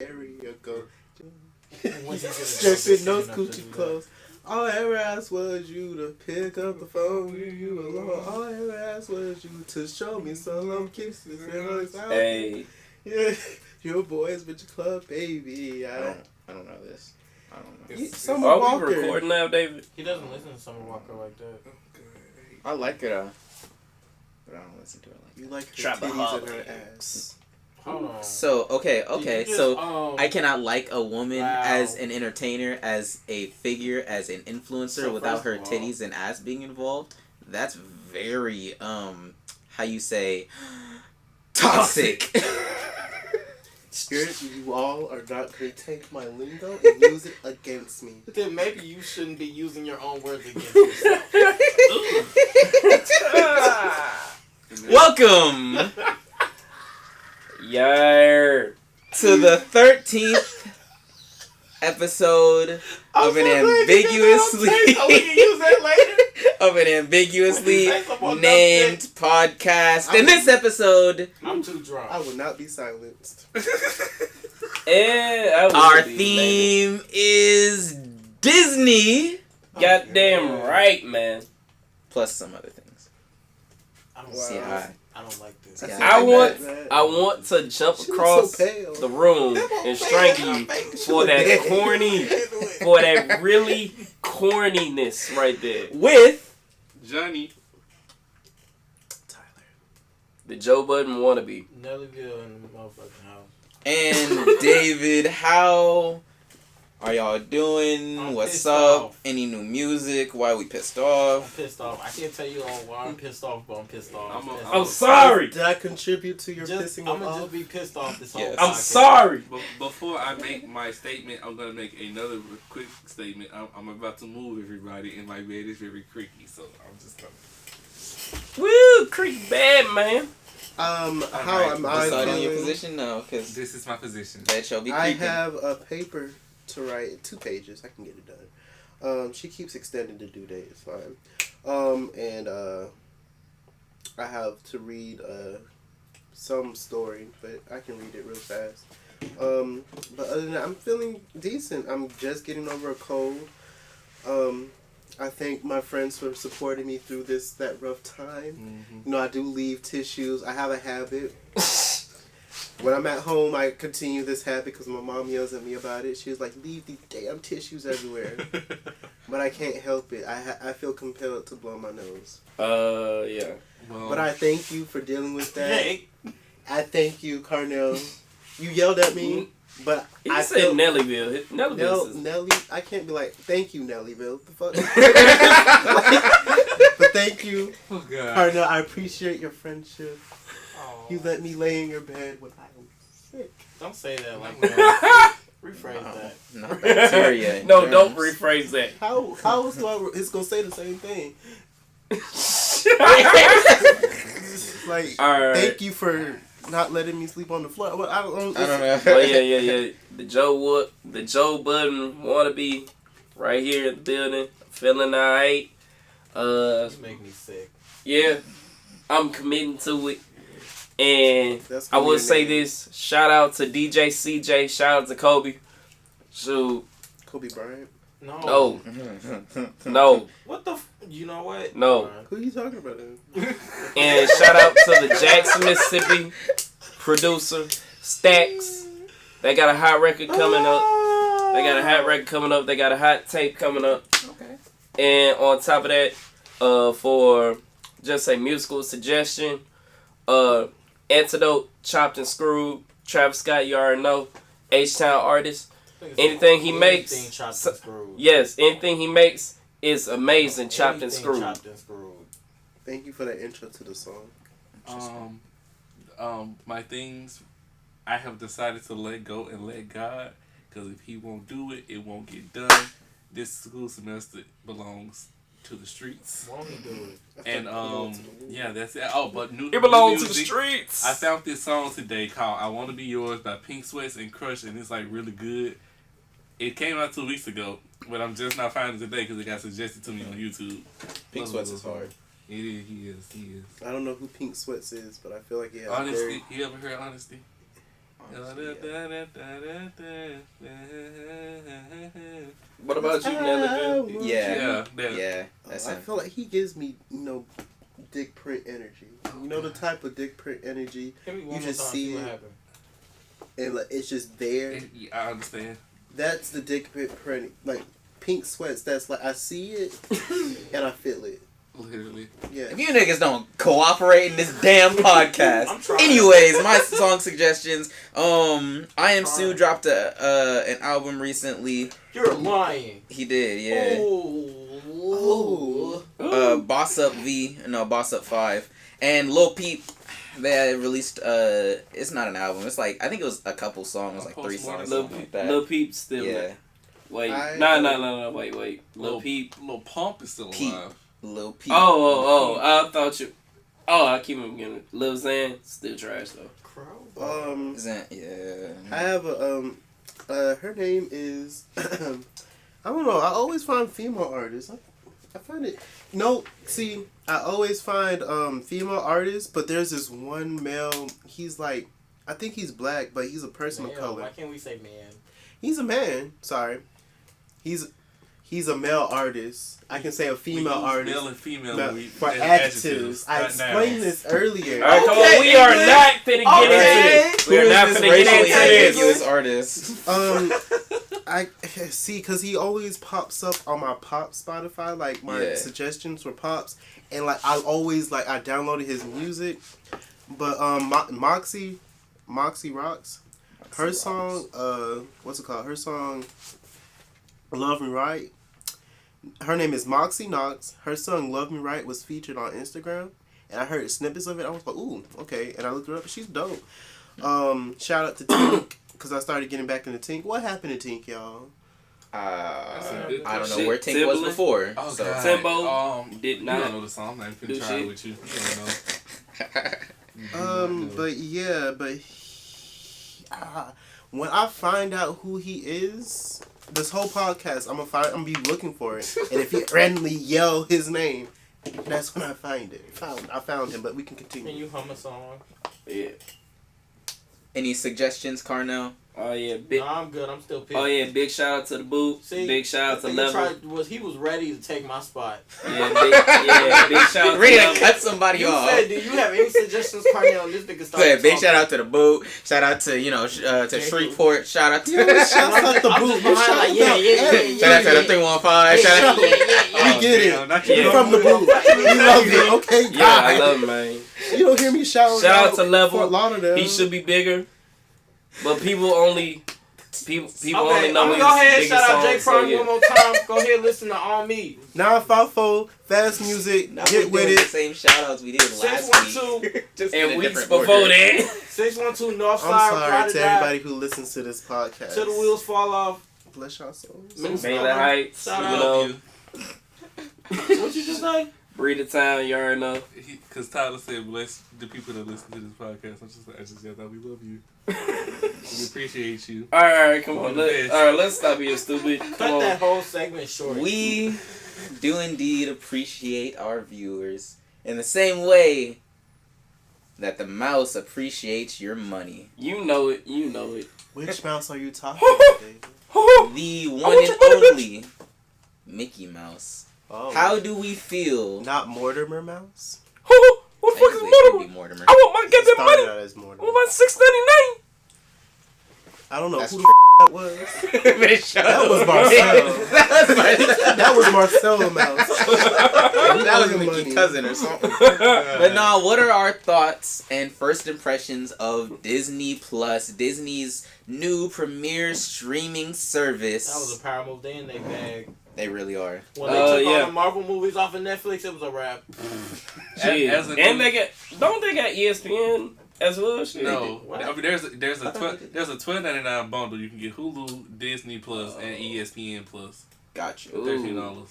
area go. When he Stripping those coochie clothes. All I ever asked was you to pick up the phone when you alone. All I ever asked was you to show me some love kisses and hugs. Hey. Yeah, your boys with your club, baby. I don't know this. I don't know. Summer Are Walker. we recording now, David? He doesn't listen to Summer Walker like that. I like it, but I don't listen to it like that. You like her Trap titties and her ass. Hold on. So okay. Just, So I cannot like a woman Wow. as an entertainer, as a figure, as an influencer So without first her of all- titties and ass being involved. That's very how you say toxic. Spirit, you all are not going to take my lingo and use it against me. Then maybe you shouldn't be using your own words against yourself. Welcome Yar. to the 13th episode of an ambiguously We can use that later. of an ambiguously Say some more dumb named podcast. In this episode, I'm too drunk. I will not be silenced. And our theme is Disney, Goddamn right, man. plus some other things. I don't, See, Wow. I don't like this. Yeah. I want to jump She looks across so pale. the room and strangle you for that corny, for that really corniness right there. With Johnny. Tyler The Joe Budden wannabe. Nellyville in the motherfucking house. and David. How are y'all doing? I'm What's pissed up? off. Any new music? Why we pissed I'm off? pissed off. I can't tell you why I'm pissed off, but I'm pissed off. I'm sorry. Did I contribute to your Just, pissing I'm off? gonna just be pissed off this whole Yes. I'm podcast. sorry. Before I make my statement, I'm gonna make another quick statement. I'm about to move everybody, and my bed is very creaky, so I'm just gonna. Woo, creek bad, man. How am I Decide on your feeling? position now, because This is my position. that shall be I creeping. have a paper to write, 2 pages. I can get it done. She keeps extending the due date. It's fine. I have to read some story, but I can read it real fast. But other than that, I'm feeling decent. I'm just getting over a cold. I thank my friends for supporting me through that rough time. Mm-hmm. You know, I do leave tissues. I have a habit. When I'm at home, I continue this habit because my mom yells at me about it. She was like, leave these damn tissues everywhere. But I can't help it. I feel compelled to blow my nose. Yeah. Well, But I thank you for dealing with that. Hey, I thank you, Carnell. You yelled at me, but He I said feel... Nellyville. Nellyville is... Nelly, I can't be like, thank you, Nellyville. The fuck? But thank you, oh god. Carnell. I appreciate your friendship. oh, You let me lay in your bed when I was sick. don't say that like that. Rephrase that. Not bacteria. in No, terms. don't rephrase that. How else do I? It's gonna say the same thing. Like, All right. thank you for not letting me sleep on the floor. Well, I don't know. I don't know. Oh yeah. The Joe Budden wannabe, right here in the building. Feeling alright. You make me sick. Yeah, I'm committing to it. And That's I gonna be will your say name. this: shout out to DJ CJ, shout out to Kobe. So Kobe Bryant. No. no, What the? You know what? No. Who are you talking about? Then? and shout out to the Jackson, Mississippi producer Stacks. They got a hot record coming up. They got a hot record coming up. They got a hot tape coming up. Okay. And on top of that, for just a musical suggestion, Antidote, Chopped and Screwed, Travis Scott, you already know, H-Town artist. Anything he makes, Anything chopped and screwed. Yes, anything he makes is amazing, chopped and Anything screwed. Chopped and screwed. Thank you for that intro to the song. My things, I have decided to let go and let God, because if He won't do it, it won't get done. This school semester belongs to the streets. Won't he do it? And yeah, that's it. Oh, but new. It belongs new to the music. streets. I found this song today called "I Want to Be Yours" by Pink Sweats and Crush, and it's like really good. It came out 2 weeks ago, but I'm just not finding it today because it got suggested to me on YouTube. Pink Sweats is hard. It is. He is. I don't know who Pink Sweats is, but I feel like he has Honesty. You ever heard Honesty? What about you, Nell? Yeah. Yeah. Yeah, that's I him. feel like he gives me, dick print energy. You know the type of dick print energy, Hit me one You more just time, see what it. happened. and like it's just there. I understand. That's the dick print, like pink sweats. That's like I see it and I feel it. Literally. Yeah. If you niggas don't cooperate in this damn I'm podcast. trying. Anyways, my song suggestions. I Am Sue dropped an album recently. You're lying. He did, yeah. Oh. Boss Up 5. And Lil Peep, they released it's not an album. It's like I think it was a couple songs, like 3 songs, Lil something like that. Lil Peep still. Yeah. Wait. I- No. Wait. Lil Peep. Lil Pump is still Peep. alive. Lil Peep. Oh. I thought you. Oh, I keep him getting Lil Xan. Still trash though. Yeah. I have a her name is I don't know. I always find female artists. I find it. No, see, I always find female artists, but there's this one male. He's like, I think he's black, but he's a person of color. Why can't we say man? He's a man. Sorry, he's a male artist. I can say a female artist. Male and female For as adjectives. I not explained nouns. this earlier. All right, come on. We are not finna get into this. We are not finna get into this. Ambiguous artist? I see, cause he always pops up on my pop Spotify, like my suggestions for pops, and like I always I downloaded his music, but Moxie Rocks, her song what's it called? Her song, Love Me Right. Her name is Moxie Knox. Her song Love Me Right was featured on Instagram, and I heard snippets of it. I was like, ooh, okay, and I looked her up. She's dope. Shout out to Tink. Because I started getting back into Tink. What happened to Tink, y'all? I don't know Shit, where Tink Timbaland? was before. Oh, so. God. Timbo did You not don't know the song. I'm not even do trying shit. with you. You don't know. But yeah, when I find out who he is, this whole podcast, I'm gonna be looking for it. And if he randomly yell his name, that's when I find it. I found him, but we can continue. Can you hum a song? Yeah. Any suggestions, Carnell? Oh yeah, No, I'm good. I'm still pissed. Oh yeah, big shout out to the boot. See, Big shout out to he Level. he was ready to take my spot. Yeah, big shout out to Ready to Level. cut somebody You off. said, do you have any suggestions, Carnell? This nigga Go started ahead, big talking. shout out to the boot. Shout out to to Shreveport. Shout out to Shout out the I'm boot. just behind like, yeah. shout out to the 315. Shout out. We get it. Damn, not Yeah. You from the boot. We love it. Okay, Yeah, I guys. love him, man. You don't hear me shouting Shout out to Level. Fort Lauderdale. He should be bigger, but people only Okay, know I'm his gonna go ahead and biggest shout out J songs, so Prime yeah. one more time. Go ahead and listen to On Me. 954, fast music, Now get we're with doing the it. same shout outs we did last 612. week. Just in a And weeks different before order. that, 612 I'm Northside, sorry Ride or to Die, everybody who listens to this podcast. Till the wheels fall off. Bless y'all souls. Mainland Heights, Shout you out. know, What you just say? Breed of Town, you already know. Because Tyler said, bless the people that listen to this podcast. I just said that we love you. We appreciate you. All right, come on. You're the best. All right, let's stop being stupid. Come Cut on. that whole segment short. We do indeed appreciate our viewers in the same way that the mouse appreciates your money. You know it. You know it. Which mouse are you talking about, David? The one and only Mickey Mouse. Oh. How do we feel? Not Mortimer Mouse? What the fuck is Technically, it could be Mortimer? Mortimer. I want my It goddamn started money. out as Mortimer. I want my $6.99. I don't know That's who the that was. That was Marcel. That That was Marcelo Mouse. was Money. Mickey's cousin or something. But no, what are our thoughts and first impressions of Disney Plus, Disney's new premier streaming service? That was a power move. They in their bag. They really are. When they took all yeah. the Marvel movies off of Netflix, it was a wrap. Shit. As a And new- they got ESPN as well. Shit. No, What? I mean, there's a $12.99 bundle. You can get Hulu, Disney Plus, and ESPN Plus. Gotcha. Ooh. $13.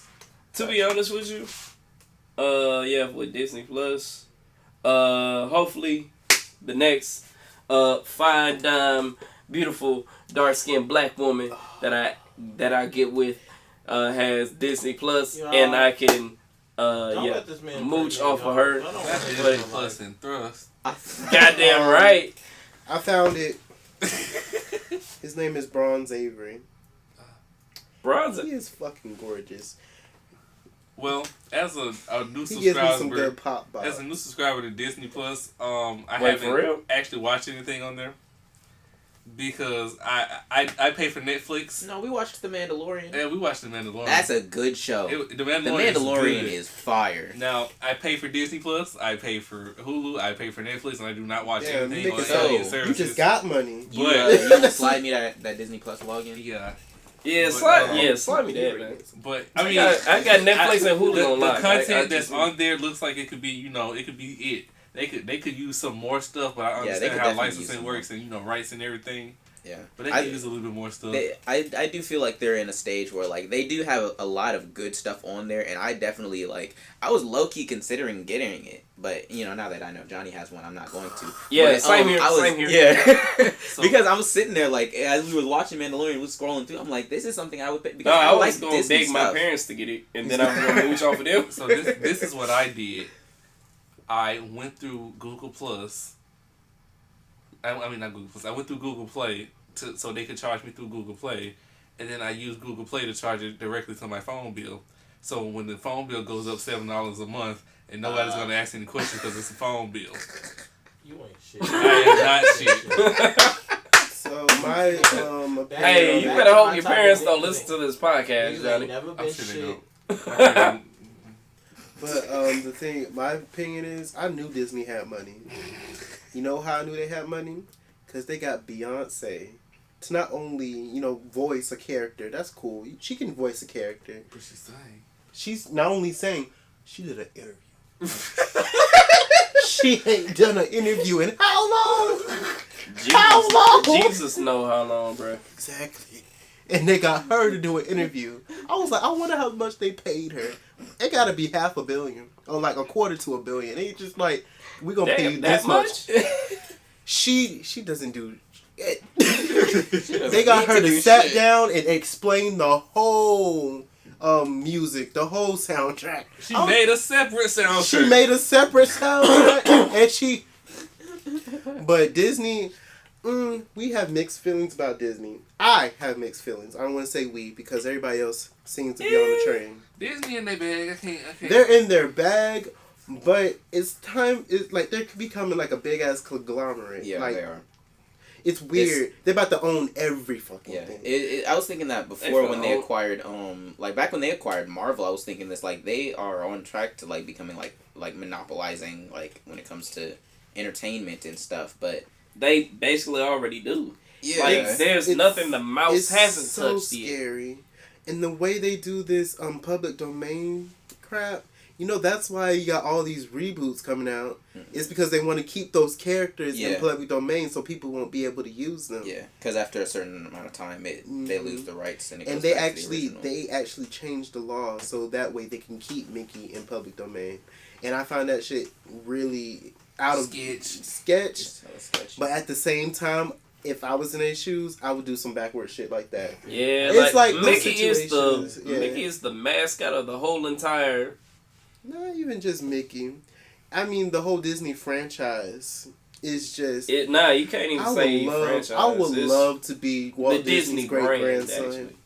To be honest with you, yeah, with Disney Plus, hopefully the next fine, dime, beautiful, dark skinned black woman that I get with has Disney Plus, Yeah. and I can Don't yeah let this man mooch bring off me of up. her. I don't want That's this Disney man Plus like- and Thrust. Goddamn right. I found it. His name is Bronze Avery. Bronze. He is fucking gorgeous. Well, as a new He gives me some subscriber, good pop bob. as a new subscriber to Disney Plus, I Wait, for real? haven't actually watched anything on there because I pay for Netflix. No, we watched The Mandalorian. And we watched The Mandalorian. That's a good show. The Mandalorian, The Mandalorian is, is fire. Now, I pay for Disney Plus, I pay for Hulu, I pay for Netflix, and I do not watch Yeah, anything on nigga, any of the so, services. You just got money. You, But- you gonna slide me that Disney Plus login? Yeah. Yeah, But, slide me that, man. But, I I mean... got Netflix and Hulu the online. content that's on there looks like it could be, it could be it. They could use some more stuff, but I Yeah, they understand could how definitely use licensing some works and, rights and everything. Yeah. But they could use a little bit more stuff. I do feel like they're in a stage where like they do have a lot of good stuff on there, and I definitely I was low key considering getting it, but now that I know Johnny has one, I'm not going to. Yeah, But, same here. Same here. Yeah, So- because I was sitting there like as we were watching Mandalorian, we were scrolling through. I'm like, this is something I would pick because No, I was like gonna Disney beg my stuff. parents to get it, and then I was gonna mooch off of them. So this is what I did. I went through Google Plus. I mean not Google Plus. I went through Google Play so they could charge me through Google Play, and then I used Google Play to charge it directly to my phone bill. So when the phone bill goes up $7 a month, and nobody's gonna ask any questions because it's a phone bill. You ain't shit. I am not shit. So my opinion Hey, on you that- better hope your parents don't listen to this podcast, You Johnny. ain't never I'm been sure they shit. don't. But the thing, my opinion is, I knew Disney had money. You know how I knew they had money? Because they got Beyonce to not only voice a character. That's cool. She can voice a character. But she's saying. She's not only saying, she did an interview. She ain't done an interview in how long? How long? Jesus know how long, bro. Exactly. And they got her to do an interview. I was like, I wonder how much they paid her. It gotta be $500 million. Or like $250 million. They just like, we gonna pay you Damn, this that much. much? She doesn't do it. doesn't They got need her to to do sat shit. down and explain the whole music, the whole soundtrack. She made a separate soundtrack. She made a separate soundtrack, and she. But Disney, we have mixed feelings about Disney. I have mixed feelings. I don't want to say we because everybody else seems to be on the train. Disney in their bag. I can't. They're in their bag, but it's time. It's like they're becoming like a big ass conglomerate. Yeah, like, they are. It's weird. They're about to own every fucking Yeah, thing. I was thinking that before when they acquired back when they acquired Marvel, I was thinking this like they are on track to like becoming like monopolizing like when it comes to entertainment and stuff, but They basically already do. yeah, Like, there's nothing the mouse hasn't so touched yet. scary. And the way they do this public domain crap, that's why you got all these reboots coming out. It's because they want to keep those characters in public domain so people won't be able to use them. yeah, because after a certain amount of time, they lose the rights and it goes And they back to the original. actually changed the law so that way they can keep Mickey in public domain. And I find that shit really out of sketch. It's hella sketchy. But at the same time, if I was in their shoes, I would do some backward shit like that. Yeah, It's like those Mickey is situations, yeah. Mickey is the mascot of the whole entire. Not even just Mickey. I mean, the whole Disney franchise is just. You can't even say franchise. I would It's love to be Walt the Disney's Disney great brand, grandson. actually.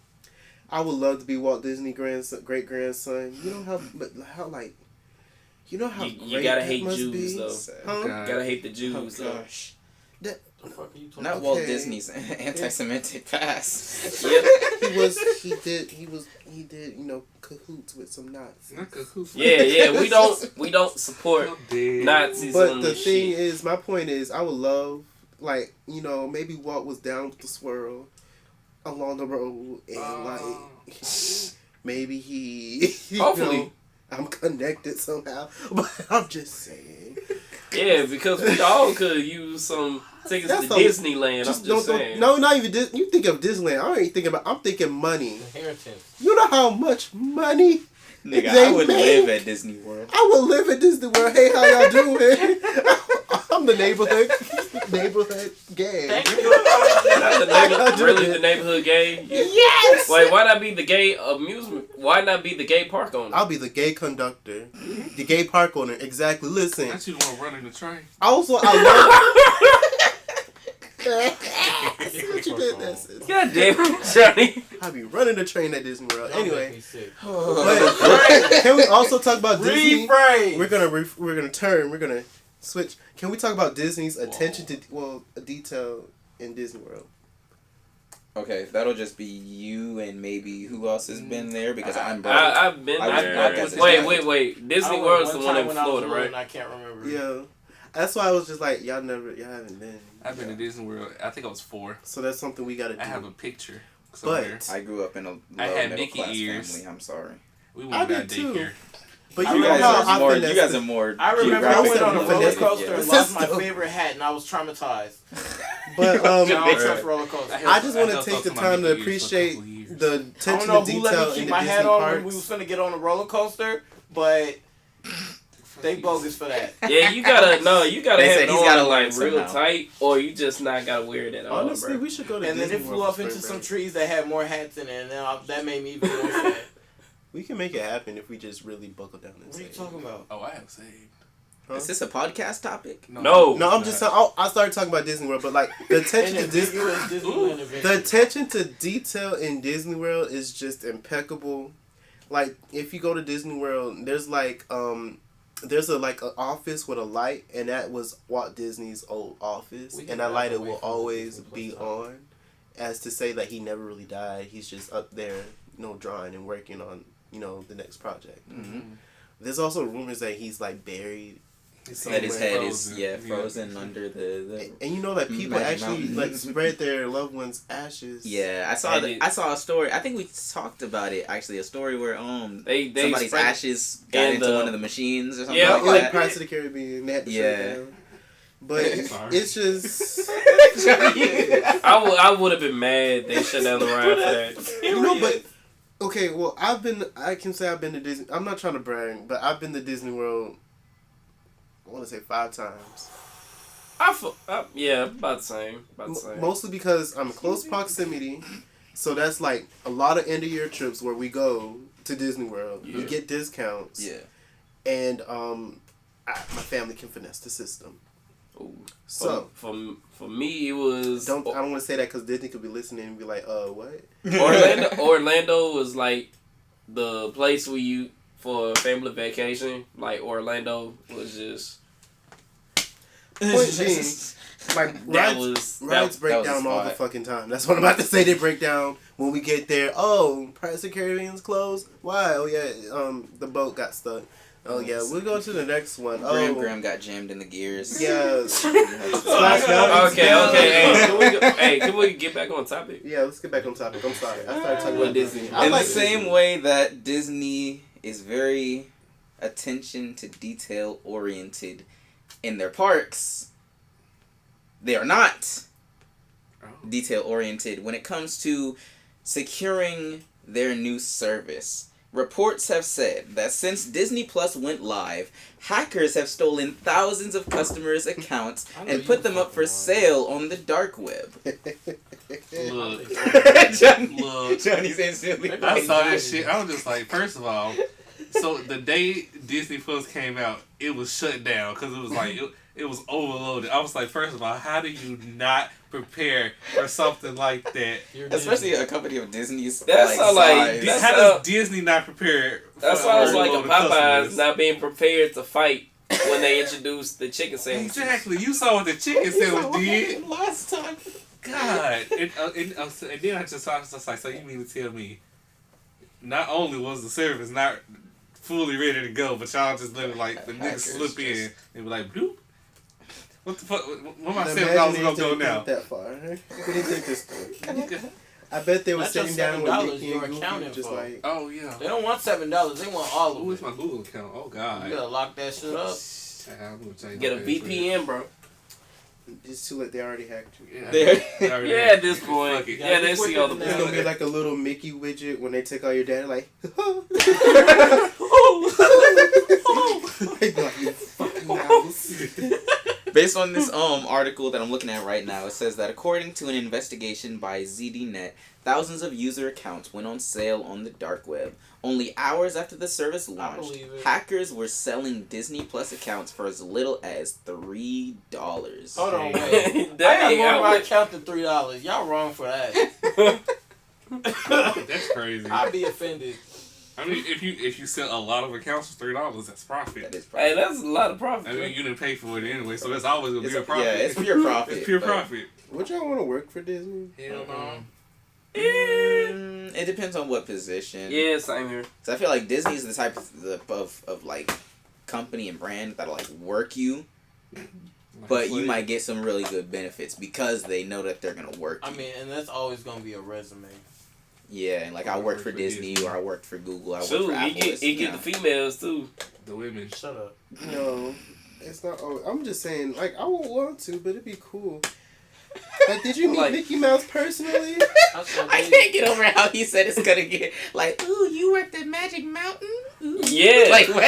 I would love to be Walt Disney great grandson. You know how like. You know how You great gotta that hate must Jews be? though. Huh? God. Gotta hate the Jews though. Gosh. The fuck are you talking Not about? Walt Okay. Disney's anti-Semitic past. Yep. He did cahoots with some Nazis. Not cahoots. Yeah. We don't support Nazis But on the this thing shit. is, my point is, I would love, like, maybe Walt was down with the swirl along the road, and like, maybe he, Hopefully. I'm connected somehow. But I'm just saying. Yeah, because we all could use some tickets That's to a- Disneyland. I'm just saying. No, not even Disney. You think of Disneyland. I ain't thinking about. I'm thinking money. Inheritance. You know how much money Nigga, they I would made? live at Disney World. I would live at Disney World. Hey, how y'all doing? I'm the neighborhood gay. Really, the neighborhood gay? Yes. Wait, why not be the gay amusement? Why not be the gay park owner? I'll be the gay conductor, the gay park owner. Exactly. Listen. Not you the one running the train. Also, I I see what you did there, sis. God damn it, Johnny. I be running the train at Disney World. Don't make Anyway, me sick. but can we also talk about Disney? Rephrase. We're gonna switch. Can we talk about Disney's attention to detail in Disney World? Okay, that'll just be you and maybe who else has been there because I'm broke. I've been I was there. broke as a child. Wait. Disney I went World's the one one time in when I was Florida, little right? and I can't remember. Yeah, that's why I was just like, y'all haven't been. I've been to Disney World. I think I was 4. So that's something we gotta do. I have a picture somewhere. But I grew up in a low I had middle Mickey class ears. family. I'm sorry. We I went to did too. daycare. But I you know remember how I often You guys are more. I remember I went on a roller geographically coaster and finessed. lost my favorite hat and I was traumatized. But I don't trust roller coasters. I just want to held take on the to my time to Mickey ears for a appreciate couple years. the I attention don't know to who let detail me in keep the my Disney hat on when we parks. was finna get on a roller coaster, but they bogus for that. Yeah, you gotta They have said it he's on gotta like learn real somehow. tight, or you just not gotta wear it at all, Honestly, bro. we should go to And then Disney it flew World off for into spring some break. trees that had more hats in it, and then that made me even more sad. We can make it happen if we just really buckle down and What are you save. talking about? Oh, I have saved. Huh? Is this a podcast topic? No. No, I'm just saying. I started talking about Disney World, but like the attention to Disney, Disneyland Adventure. the attention to detail in Disney World is just impeccable. Like if you go to Disney World, there's like an office with a light, and that was Walt Disney's old office, We and can that light graduate will from always Disney be Plus. on, as to say that he never really died. He's just up there, drawing and working on the next project. Mm-hmm. There's also rumors that he's like buried. That his head is Frozen. frozen under the. And that people Magic actually Mountain. like spread their loved ones' ashes. Yeah, I saw I saw a story. I think we talked about it actually. A story where They somebody's spread- ashes got in into the- one of the machines or something Yeah, Like, like like that. Pirates of the Caribbean, they had to shut it Yeah. down. But Sorry. it's just I would have been mad they shut down the ride for that. but okay. Well, I can say I've been to Disney. I'm not trying to brag, but I've been to Disney World. I want to say 5 times. Yeah, about the same. Mostly because I'm in close proximity, so that's like a lot of end of year trips where we go to Disney World. Yeah. We get discounts. Yeah. And my family can finesse the system. Ooh. So for me, it was I don't want to say that because Disney could be listening and be like, what? Orlando was like the place where you for a family vacation. Like Orlando was just Point being, like that rides was break that was down a all the spot. fucking time. That's what I'm about to say. They break down when we get there. Oh, Pirates of the Caribbean's closed. Why? Oh yeah, the boat got stuck. Oh yeah, we'll go to the next one. Graham got jammed in the gears. Yeah. Okay. Hey, can we get back on topic? Yeah, let's get back on topic. I'm sorry. I started talking about Disney. I In like the same way that Disney is very attention to detail oriented in their parks, they are not detail oriented when it comes to securing their new service. Reports have said that since Disney Plus went live, hackers have stolen thousands of customers' accounts and put them up for sale on the dark web. Look, Johnny's instantly I saw that shit. I was just like, first of all, so the day Disney Plus came out, it was shut down because it was like it was overloaded. I was like, first of all, how do you not prepare for something like that? Especially a company of Disney's That's how, size. That's How how- does Disney not prepare? That for sounds like a overloaded Popeyes customers? not being prepared to fight when they introduced the chicken sandwiches. Exactly. You saw what the chicken sandwich did. Last time. God. And then I was just like, so you mean to tell me, not only was the service not fully ready to go, but y'all just let it like the niggas Hackers slip in just- and be like, bloop. What the fuck? What my The $7 gonna go imagination now? didn't think that far. We didn't think this through. I bet they were That's sitting just down with $7 Mickey you're and accounting Goofy, just for. like, Oh yeah. They don't want $7. They want all Who of is it. my Google account? Oh God. You gotta lock that shit up. I'm gonna change Get a my password. VPN, bro. it's too late. They already hacked you. Yeah, They already Yeah, did. at this point. Fuck it. Yeah, they see all the It's It's gonna be bullshit. like a little Mickey widget when they take out your dad, like, They be like, you fucking mouse. Based on this article that I'm looking at right now, it says that according to an investigation by ZDNet, thousands of user accounts went on sale on the dark web. Only hours after the service launched, hackers were selling Disney Plus accounts for as little as $3. Hold on, wait. I got more of my account than $3. Y'all wrong for that. That's crazy. I'd be offended. I mean, if you sell a lot of accounts for $3, that's profit. That is profit. Hey, that's a lot of profit. I mean, you didn't pay for it anyway, so it's always gonna be a profit. Yeah, it's pure profit. It's pure profit. Would y'all want to work for Disney? Hell no. It depends on what position. Yeah, same here. So I feel like Disney is the type of like company and brand that'll like work you, but you might get some really good benefits because they know that they're gonna work you. I mean, and that's always gonna be a resume. Yeah, and like I worked for Disney or I worked for Google. I worked for Apple. He get the females too. The women. Shut up. No, it's not. Oh, I'm just saying, like, I would want to, but it'd be cool. Like, did you meet Mickey Mouse personally? I can't get over how he said it's gonna get like, ooh, you worked at Magic Mountain? Ooh. Yeah. Like, what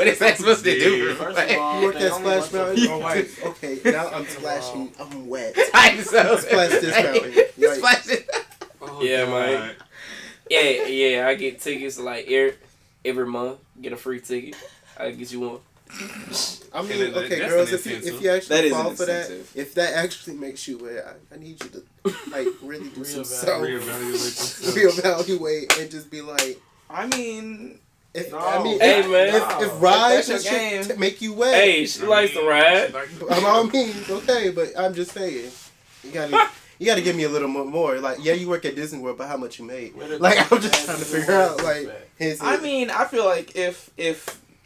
is that supposed to do? First of all, You worked at Splash Mountain? Oh, Right. Okay, now I'm splashing. I'm wet. I'm so Splash this mountain. Yikes. Splash it. Oh, Yeah, God. man. Yeah, I get tickets like every month. Get a free ticket. I get you one. I mean, Okay, okay, that's girls, an if incentive. you actually That is fall an for that, incentive. if that actually makes you wet, I need you to, like, really do some self Reevaluate yourself. reevaluate and just be like, I mean, if No. Hey, man. if rides That's and your shit game. make you wet, Hey, she likes to ride. by all means, okay, but I'm just saying, you gotta give me a little more. Like, yeah, you work at Disney World, but how much you made? Like, I'm just trying to figure out, like, I mean, I feel like if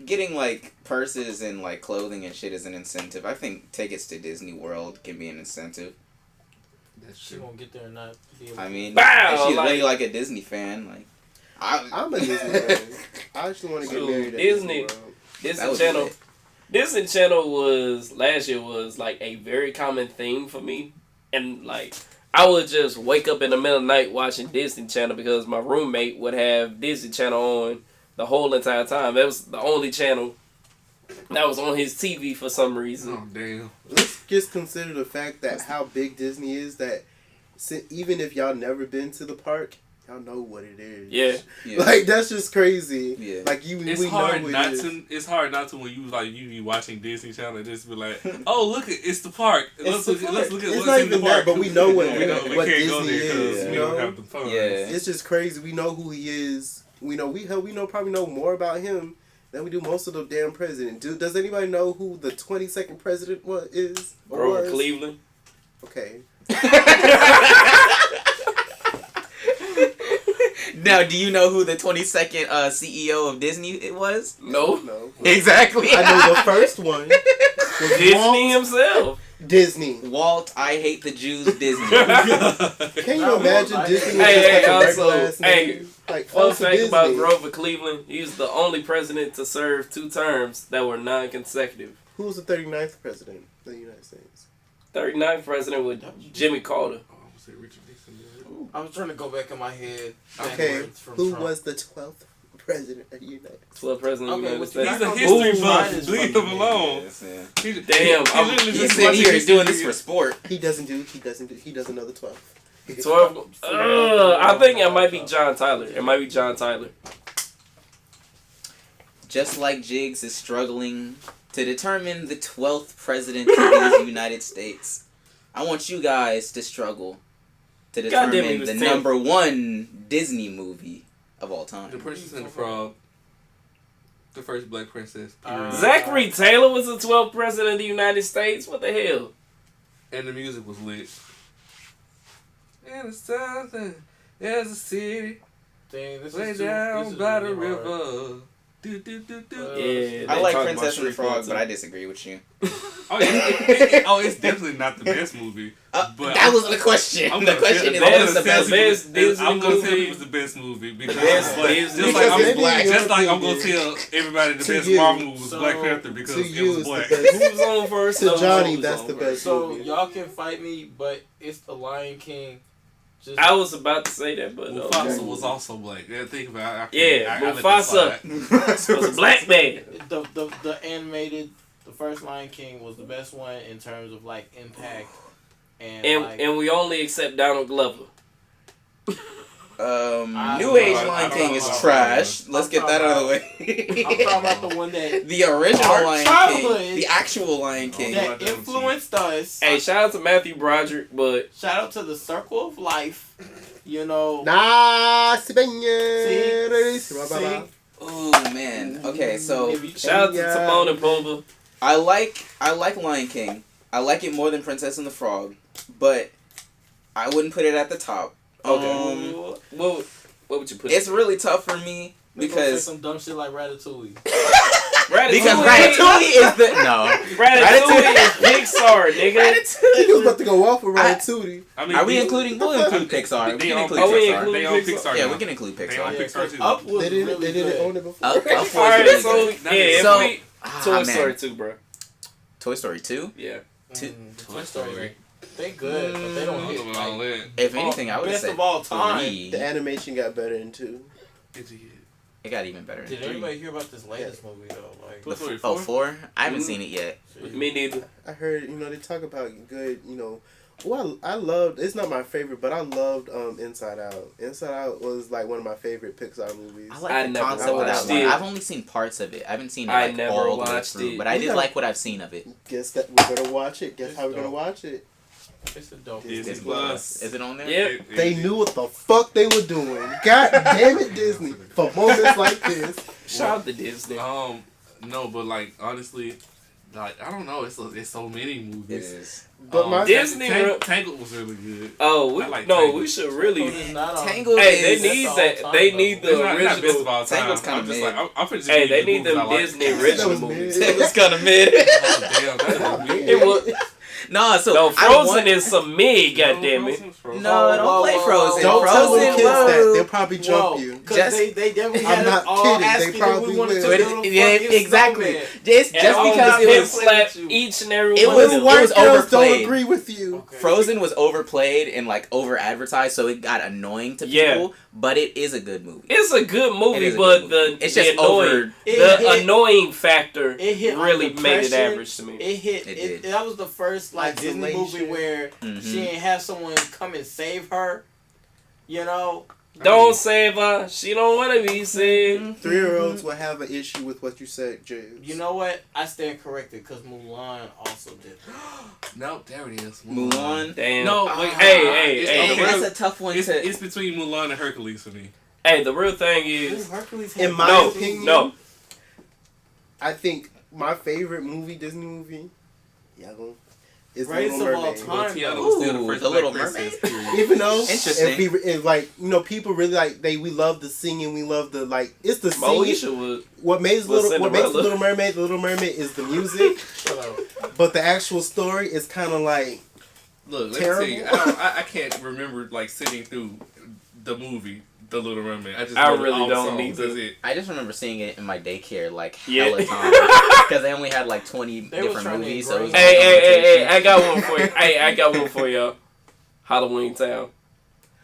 getting like purses and like clothing and shit is an incentive, I think tickets to Disney World can be an incentive. That's She true. won't get there and not be able I mean, Wow, if she's like- really like a Disney fan, like I'm a Disney fan. I actually want to get So, married at Disney- World. that Disney was Channel. lit. Disney Channel was last year was like a very common thing for me, and like I would just wake up in the middle of the night watching Disney Channel because my roommate would have Disney Channel on the whole entire time. That was the only channel that was on his TV for some reason. Oh, damn. Let's just consider the fact that how big Disney is, that even if y'all never been to the park, y'all know what it is. Yeah. Yeah. Like, that's just crazy. Yeah. Like, It's we hard know not it is. to. It's hard not to when you be watching Disney Channel and just be like, oh look, it's the park. Let's look at It's what's not in the even park. that, but we know what we can't what go Disney there because is. we You don't know, have the funds. Yeah. it's just crazy. We know who he is. We know probably know more about him than we do most of the damn president. Does anybody know who the 22nd president is? Or Grover was? Cleveland. Okay. Now, do you know who the 22nd CEO of Disney it was? No. No. Exactly. I know the first one was Disney Walt himself. Disney. Walt, I hate the Jews, Disney. Can you imagine Disney was Hey, just like a also, regular ass name? Like, Fun fuck fact Disney. about Grover Cleveland, he's the only president to serve 2 terms that were non-consecutive. Who was the 39th president of the United States? 39th president was Jimmy Carter. Oh, I would say Richard Nixon. I was trying to go back in my head. Okay, backwards from who Trump. was the 12th president of the United States? 12th president of the Okay, United well, States. He's a Ooh, history buff. mine is Leave fucking him alone. Yes, yeah. Damn, I'm- literally He's just sitting watching here history doing this videos. for sport. He doesn't do the 12th. 12. I think it might be John Tyler. It might be John Tyler. Just like Jiggs is struggling to determine the 12th president of the United States, I want you guys to struggle to Goddamn, he determine was the 10. number 1 Disney movie of all The time. Princess and the Frog. The first black princess. Zachary Taylor was the 12th president of the United States. What the hell? And the music was lit. And it's something. There's a city Dang, this way is too, down this is by the really hard. river. Do, do, do, do. Yeah, I they like talk Princess about and the street Frog, food, but too. I disagree with you. Oh, it's definitely not the best movie. But That was the question. I'm The gonna question tell- is, I'm what gonna is the tell best people- best Disney I'm gonna tell movie. people it's the best movie because best it's black. Disney Just like movie. I'm black. Just like I'm Maybe gonna tell everybody the To best you. Marvel movie was So, Black Panther because to it you was is the black. best. Who was on first? To No, Johnny, who was that's on the first? best. So movie. y'all can fight me, but it's the Lion King. Just I was about to say that, but no. Mufasa was also black. Yeah, think about it. Yeah, I let that Mufasa slide. was a black man. the animated The first Lion King was the best one in terms of like impact And we only accept Donald Glover. New Age Lion King is trash. Let's get that out of the way. I'm talking about the one that the original Our Lion childhood King, the actual Lion King. that influenced us. Hey, shout out to Matthew Broderick, but Shout out to the Circle of Life. You know. Nah, See? Oh man. Okay, so If you- shout out to Timon and Pumbaa. I like Lion King. I like it more than Princess and the Frog, but I wouldn't put it at the top. Okay. What would you put? It's really tough for me we gonna say because some dumb shit like Ratatouille. Ratatouille is the Ratatouille is Pixar, nigga. He was about to go off with Ratatouille. I mean, Are we including? We'll include Pixar. We They can own include Are we Pixar. including They own Pixar? Pixar. Yeah, now. we can include They own Pixar. Pixar too. Up was They didn't. really They didn't good. own it before. Up was Alright, really so good. yeah, if So- we Toy man. Story 2, bro. Toy Story 2? Yeah. Toy Story. They good, but they don't hit. All Like, that. If anything, I would best say of all time. 3. The animation got better in 2. It got even better in Did 3. anybody hear about this latest movie though? Like, Toy Story 4? 4? I haven't seen it yet. Me neither. I heard, they talk about good, Well, I loved. It's not my favorite, but I loved Inside Out. Inside Out was like one of my favorite Pixar movies. I like I the never concept of that watched one. it. I've only seen parts of it. I haven't seen it I like never all the way watched through, it. but I We did got- like what I've seen of it. Guess that we're gonna watch it. Guess It's how we're gonna dope. watch it. it's a dope. Disney Disney Plus. Is it on there? Yep. They knew what the fuck they were doing. God damn it, Disney! For moments like this, Shout out to Disney. No, but like honestly, like I don't know. It's so many It movies. is. but my Disney Tangled was really good. Oh, I like no, Tangled. we should really. It's not on- Tangled Hey, they is. need all that. time, They though. need It's the not best of original. all time. Tangled's kinda I'm just mid. like I'm finna just Hey, give they you need movies them I like. Disney That original was movies. mid. It was kind of mid. Oh, damn, that's weird. It was, No, so no, I Frozen want- is some mid, goddammit. No, don't play Frozen. don't tell Frozen, them kids whoa. that. They'll probably jump Whoa, you. because Just- they definitely I'm had not us all kidding, they asking if probably we wanted to will. build a Yeah, fucking exactly. snowman. Just And because it was slap each and every It one was of them. one- White girls don't overplayed. agree with you. Okay. Frozen was overplayed and like over advertised, so it got annoying to Yeah. people. But it is a good movie. It's a good It movie, is a but good the movie. It's the just annoying, over. the annoying factor It hit on really made it depression. average to me. It hit. It It, did. that was the first like Disney Isolation. movie where Mhm. she didn't have someone come and save her. You know. Don't save her. She don't want to be saved. 3-year-olds will have an issue with what you said, James. You know what? I stand corrected because Mulan also did. No, there it is. Mulan. Damn. No, wait, Hey, it's- hey, okay, hey. That's a tough one It's, to. it's between Mulan and Hercules for me. Hey, the real thing Ooh, is, Hercules In had my no, opinion, no. I think my favorite Disney movie, is The Greatest Little of all Mermaid. time. Tiana Ooh, was still the first The Black Little princess, Mermaid? period. Even though Interesting. it's like people really like we love the singing, we love the it's the singing. Moesha was. What makes was what makes the Cinderella. Little Mermaid is the music, Shut up. but the actual story is kind of like Look, let me Terrible. tell you, I can't remember like sitting through the movie The Little Mermaid. I just I know really all the don't songs. need to. That's it. I just remember seeing it in my daycare like Yeah. hella times because they only had like 20 They was different trying to movies. So it was ingrain- like Hey, a I got one for you. Hey, I got one for y'all. Halloween Town.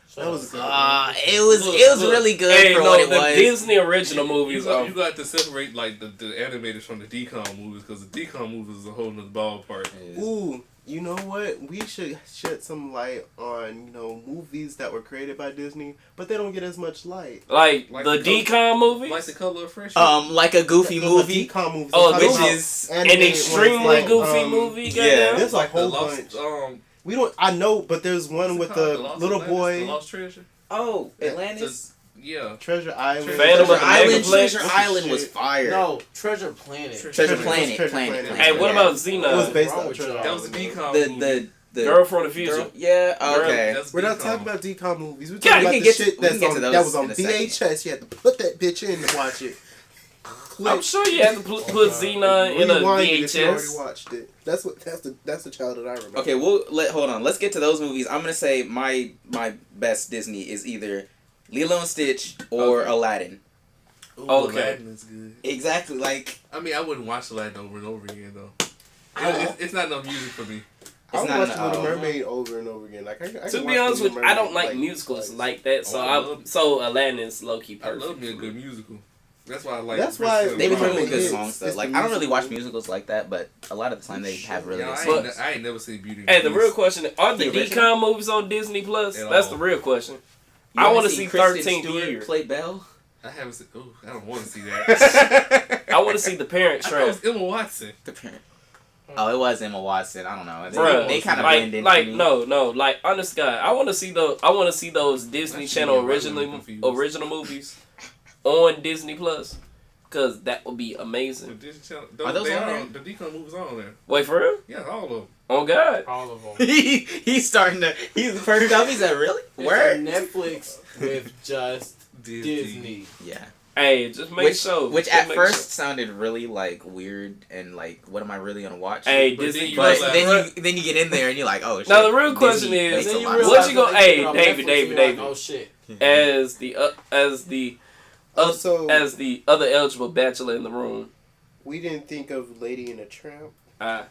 Shut that up. was good. it was Look, really good Hey, for no, what it the was. Disney original movies You are. got to separate like the animators from the DCOM movies because the DCOM movies is a whole nother ballpark. Ooh, you know what? We should shed some light on movies that were created by Disney, but they don't get as much light. Like Like the the DCOM movies? Like The Color of Friendship. Like a goofy Those are movie. DCOM movies. Oh, I'm talking which about is An animated extremely ones like, goofy movie, yeah. goddamn. There's a the whole Lost, bunch. We don't. I know, but there's one with what's it the called? Lost little Atlantis? boy, The Lost Treasure. Oh, Yeah, Atlantis. Yeah. Treasure Island. Phantom of the Island. Megaplex. Treasure What's Island the was shit? fire. No, Treasure Planet. Treasure Treasure Planet. Planet. Hey, what yeah. about It was Xena? based Wrong on with Treasure y'all? That was a Island. DCOM The Girl from the Future. girl- yeah. Okay. That's We're not DCOM. talking about DCOM movies. We're God, talking we about can the get to- shit we can that's get to on, those that was on in a second. VHS. You had to put that bitch in to watch it. I'm sure you had to put Xena in a Rewind it if you already VHS. watched it. That's the childhood I remember. Okay, hold on. Let's get to those movies. I'm gonna say my best Disney is either Lilo and Stitch or Okay. Aladdin. Ooh, Okay. Aladdin is good. Exactly. Like I mean, I wouldn't watch Aladdin over and over again though. It's not enough music for me. I it's would not watch an The Little album. Mermaid over and over again. Like I To can be watch honest The with Little you, I don't Mermaid, like musicals twice. like that, so Oh, I love- so Aladdin is low key I perfect. love me a good musical. That's why I like. That's why They be coming with good It's- songs though. it's Like the I don't really watch musical. musicals like that, but a lot of the time they have really Yeah, good songs. I ain't never seen Beauty. and Hey, the Beast. real question: are the The original? decom movies on Disney Plus? At That's all. the real question. You I wanna want to see Kristen 13th Stewart Year. play Belle. I haven't seen. Ooh, I don't want to see that. I want to see The Parent I thought it Trap. was Emma Watson. The parent. Oh, it was Emma Watson. I don't know. Bruh, They kind of blend in. like for me. no, like honest God, I want to see those Disney Actually, Channel you're right, I'm original movies on Disney Plus, cause that would be The amazing. Disney Channel. Are those they on are there? on- The Deacon movies are on there. Wait for real? Yeah, all of them. Oh God, All of them. He's starting to. He's the first up. He said, "Really? It's Word?" a Netflix with just Disney. Yeah. hey, just make sure. Which just at make first sounded really like weird and like, what am I really gonna watch? Hey, But Disney then But Plus. then you get in there and you're like, oh shit. Now, the real question Disney is, makes Then a you lot of realize What you gonna- that they hey, put it on David, Netflix, David, you're like, David. oh shit. as the other eligible bachelor in the room. We didn't think of Lady and the Tramp,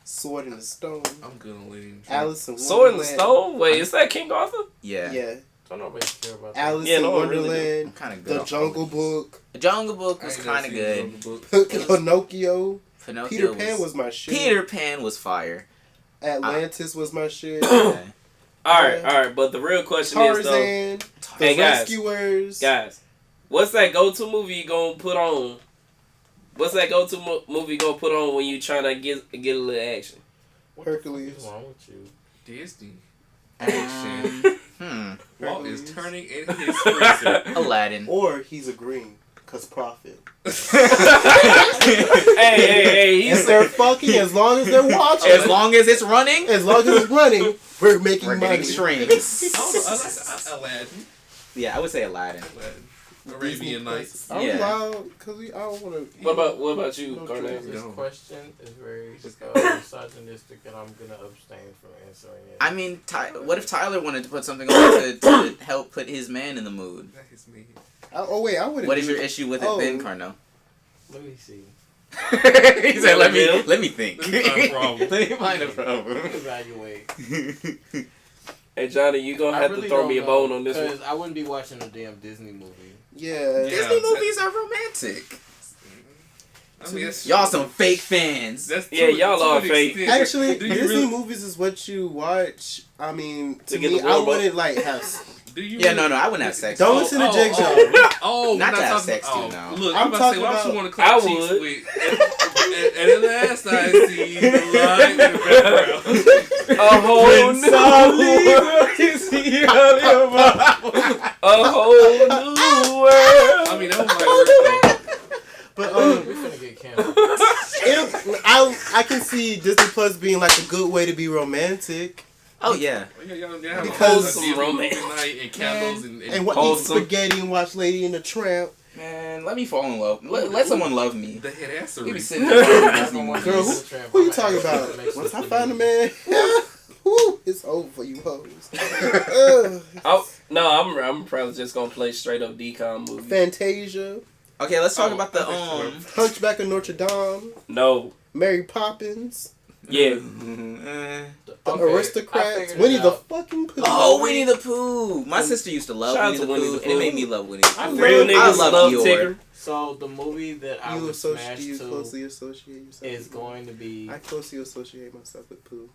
Sword in the Stone, I'm good on Lady and the Tramp. Alice in Sword in the Wonderland. Stone. Wait, is that King Arthur? Yeah. Yeah, Don't nobody care about that. Alice Yeah, in no one really Wonderland, I'm kind of good. The on Jungle all Book, these. The Jungle Book I was ain't never kind of seen good. Jungle Book. Pinocchio, Pinocchio Peter Pan was my shit. Peter Pan was fire. Atlantis was my shit. Yeah. All right. But the real question is though, Tarzan, The Hey, guys. Rescuers. guys, what's that go-to movie you gonna put on? What's that go-to movie you gonna put on when you trying to get a little action? Hercules. What's wrong with you? Disney. Walt Walt is Hercules. turning in his freezer. Aladdin. Or he's agreeing, cause profit. hey, If they're fucking, as long as they're watching, As long as it's running, as long as it's running, we're making we're money. getting strings. I like Aladdin. Yeah, I would say Aladdin. Arabian Nights. I'm Yeah. loud because I don't want to. What about you, Carnell? This No. question is very misogynistic, and I'm gonna abstain from answering it. I mean, what if Tyler wanted to put something on to help put his man in the mood? That is me. Oh wait, I wouldn't. What is do your it. issue with it Oh. then, Carno? Let me see. He said, let me think. Let me find a problem. Let me find a Let problem. me evaluate. Hey Johnny, you gonna have to throw me a bone on this one. Because I wouldn't be watching a damn Disney movie. Yeah. Disney movies are romantic. I mean, that's, Y'all some fake fans. That's Yeah, y'all are fake. Actually, do you Disney really, movies is what you watch. I mean, to get me, the I warm up? wouldn't like have. do you Yeah, really, no, I wouldn't have sex. Don't listen to Jiggs, y'all. Oh, Not we're to have talking- sex, oh, too, no. Look, I'm I'm about to say, talking why don't you about- want to clap I cheeks would. with? And the last I see the light in the background. A whole new a whole new world. I mean, that was like But We're finna get canceled. I can see Disney Plus being like a good way to be romantic Oh, yeah. y'all have Because- a Disney romance. movie night and candles and and eat Wholesome. spaghetti and watch Lady and the Tramp. Man, let me fall in love. Let someone love me. the head assery. We be sitting there Disney Girl, Girl, movies. who you talking about? Once I find a man, whoo, it's over for you hoes. I'm probably just gonna play straight up decom movie. Fantasia, Okay, let's talk Oh, about the Hunchback of Notre Dame, No, Mary Poppins, yeah, The Aristocrats, Winnie the fucking Pooh. Oh, Winnie the Pooh. My sister used to love Shout out Winnie the to Winnie Pooh, the and it Pooh. made me love Winnie the Pooh. real I niggas love love Dior. Tigger. So the movie that I would smash You to closely associate yourself is with going to be I closely associate myself with Pooh.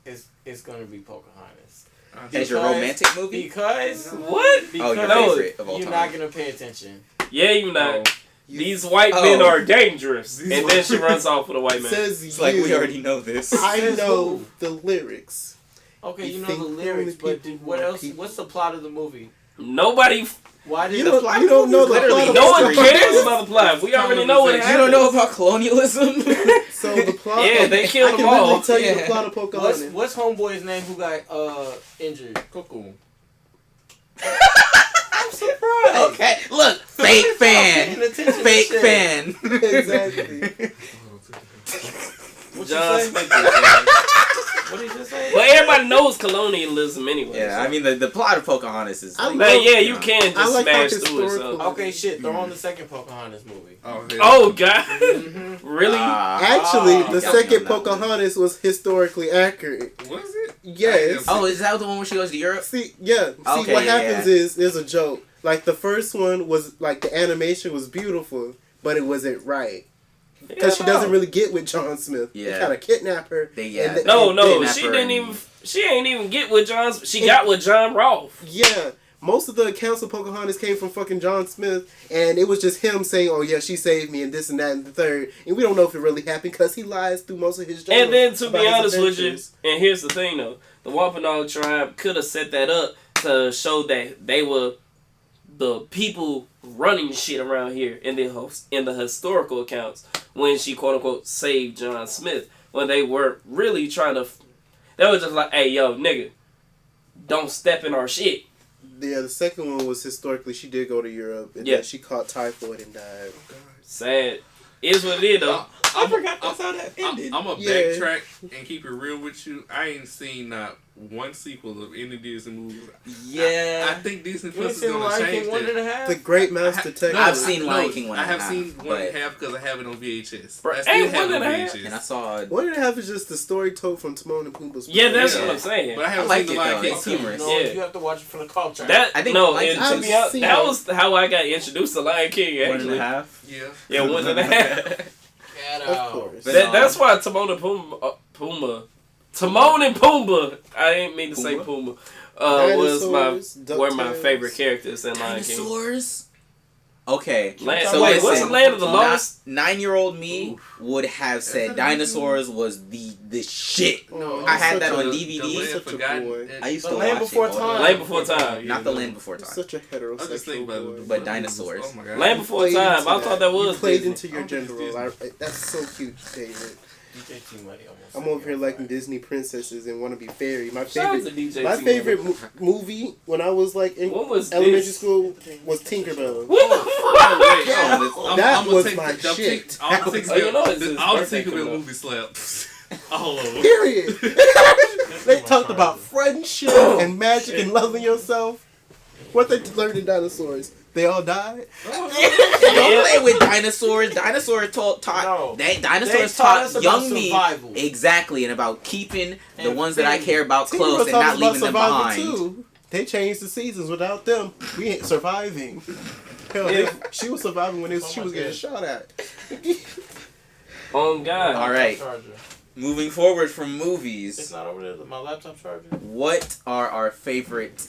it's going to be Pocahontas. As your romantic movie? Because What? Oh, your No, favorite of all you're time. not gonna pay attention. Yeah, you not. You- These white Oh. men are dangerous, These and then she runs off with a white man. Says It's like you. we already know this. I Says know who? the lyrics. Okay, You you know think the the lyrics, only but people what who are else? people- What's the plot of the movie? Nobody, Why did You the don't, plot? you don't know the Literally plot of no one history. cares about the plot. We already know what You happened. don't know about colonialism? So the plot. Yeah, they killed I them can literally all. tell you the Yeah. plot of Pocahontas. What's homeboy's name who got injured? Coco. I'm surprised. Okay, look, fake fan. Paying attention to Fake shit. fan. Exactly. What John you say? Smith. What did you just say? But everybody knows colonialism anyway. Yeah, so. I mean, the plot of Pocahontas is I like... Man, yeah, you know. can I just like how smash through it. So. historical- Okay, shit. Throw on the second Pocahontas movie. Oh, yeah. Oh God, Mhm. really? Actually, the got second me on that one. Pocahontas was historically accurate. Was it? Yes. Oh, is that the one where she goes to Europe? See, yeah. See, Okay, what yeah, happens is there's a joke. Like the first one was like the animation was beautiful, but it wasn't right. Because she doesn't really get with John Smith. Yeah. They kind of kidnap her. No, she didn't even. She ain't even get with John. She got with John Rolfe. Yeah. Most of the accounts of Pocahontas came from fucking John Smith, and it was just him saying, "Oh yeah, she saved me," and this and that and the third, and we don't know if it really happened because he lies through most of his journals. And then to be about his honest with you, adventures. and here's the thing though, the Wampanoag tribe could have set that up to show that they were the people running shit around here in the historical accounts when she quote unquote saved John Smith, when they were really trying to. They were just like, "Hey yo, nigga, don't step in our shit." Yeah, the second one was historically she did go to Europe, and Yeah. then she caught typhoid and died. Sad. Is what it is though. I forgot that's how that ended. I'm gonna Yeah. backtrack and keep it real with you. I ain't seen not one sequel of any Disney movies. Yeah. I think Disney You ain't Plus is seen gonna Lion change King 1.5? that. The Great Mouse Detective. I've seen Lion King 1.5. I have seen one and but- a half because I have it on VHS. Bro, I still ain't have it on 1.5? VHS. And I saw. 1.5 is just the story told from Timon and Pumbaa's. Yeah, that's Yeah. what I'm saying. But I haven't I seen like the it, Lion though. King It's 2. humorous. No, Yeah. you have to watch it for the culture. That I think no, Lion and King to I've be honest, seen that it. was how I got introduced to Lion King. Actually, 1.5. Yeah. yeah, 1.5. Get Of out. course. But, That's why Timon and Pumbaa. Timon and Pumbaa. I didn't mean to say Pumbaa? Pumbaa. Was Dinosaurs, were my DuckTales. favorite characters in Lion King. Dinosaurs. Okay. Land, So wait, what's listen, the land of the lost? 9-year-old me would have said dinosaurs was the shit. Oh, I had such that a- on The DVD. Land Such a Forgotten. boy. I used The to Land watch Before it all the Time. Land Before Time. Not the Land Before Time. Such a I was just thinking heterosexual about boy. But dinosaurs. Oh my god. Land Before Played Time. into I thought that was You played Disney. into your I'm gender just role. That's so cute, David. DJ T-Money almost I'm said over here it. liking Disney princesses and want to be fairy. My Shout out to favorite, DJ my T-Money. favorite movie when I was like in What was elementary this? school was Tinkerbell. What the fuck? That was take my the- I'm shit. take- I'm take- Oh, you know it's his all the birthday Tinkerbell coming up. movie slaps. All of them. Period. They talked about friendship and magic and loving yourself. What they learned in dinosaurs. They all died. Don't play with dinosaurs. Dinosaurs No. dinosaurs taught us taught about young me survival. exactly, and about keeping the And ones that I family. care about close and Tinkerbell taught not us about leaving them survival, behind. too. They changed the seasons. Without them, we ain't surviving. Hell, she was surviving when she was getting shot at. Oh God. All right, Charger. moving forward from It's movies, not over there. My laptop charger. what are our favorite?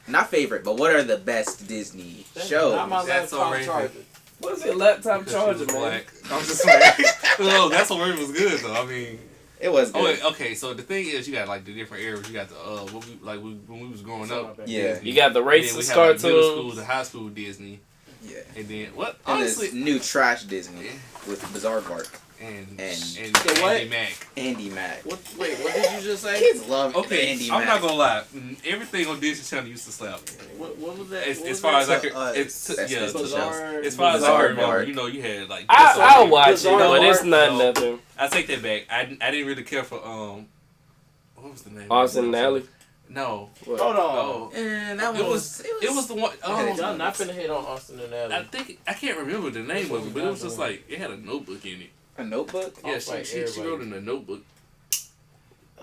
Not favorite, but what are the best Disney shows? Not my That's laptop already- charger. What's your laptop Because she charger, was man? black. I'm just saying. No, that's what word was good though. I mean, It was good. oh wait, okay. So the thing is, you got like the different eras. You got the when we was growing up. Yeah. Disney. You got the And then we racist had, like, middle school, cartoons. the high school Disney, Yeah. and then what? And Honestly, this new trash Disney with Bizarre Bark, and and- what? Andy Mac. Andy Mac. Wait, what did you just say? Kids love Okay, Andy I'm Mac. not gonna lie. Everything on Disney Channel used to slap. What was that? As, What as was far that? as I To could, us. it's That's yeah. just to- Bizarre. As far as I Bizarre can remember, Mark. you know, you had like. I'll watch it, Bizarre but it's Mark. not No. nothing. I take that back. I didn't really care for what was the name? Austin and Alley. No. Hold on. Oh. That It one was the one. Y'all not finna hit on Austin and I Alley. think I can't remember the name of it, but it was just like it had a notebook in it. a Notebook. Yeah, Off by she everybody. wrote in a notebook.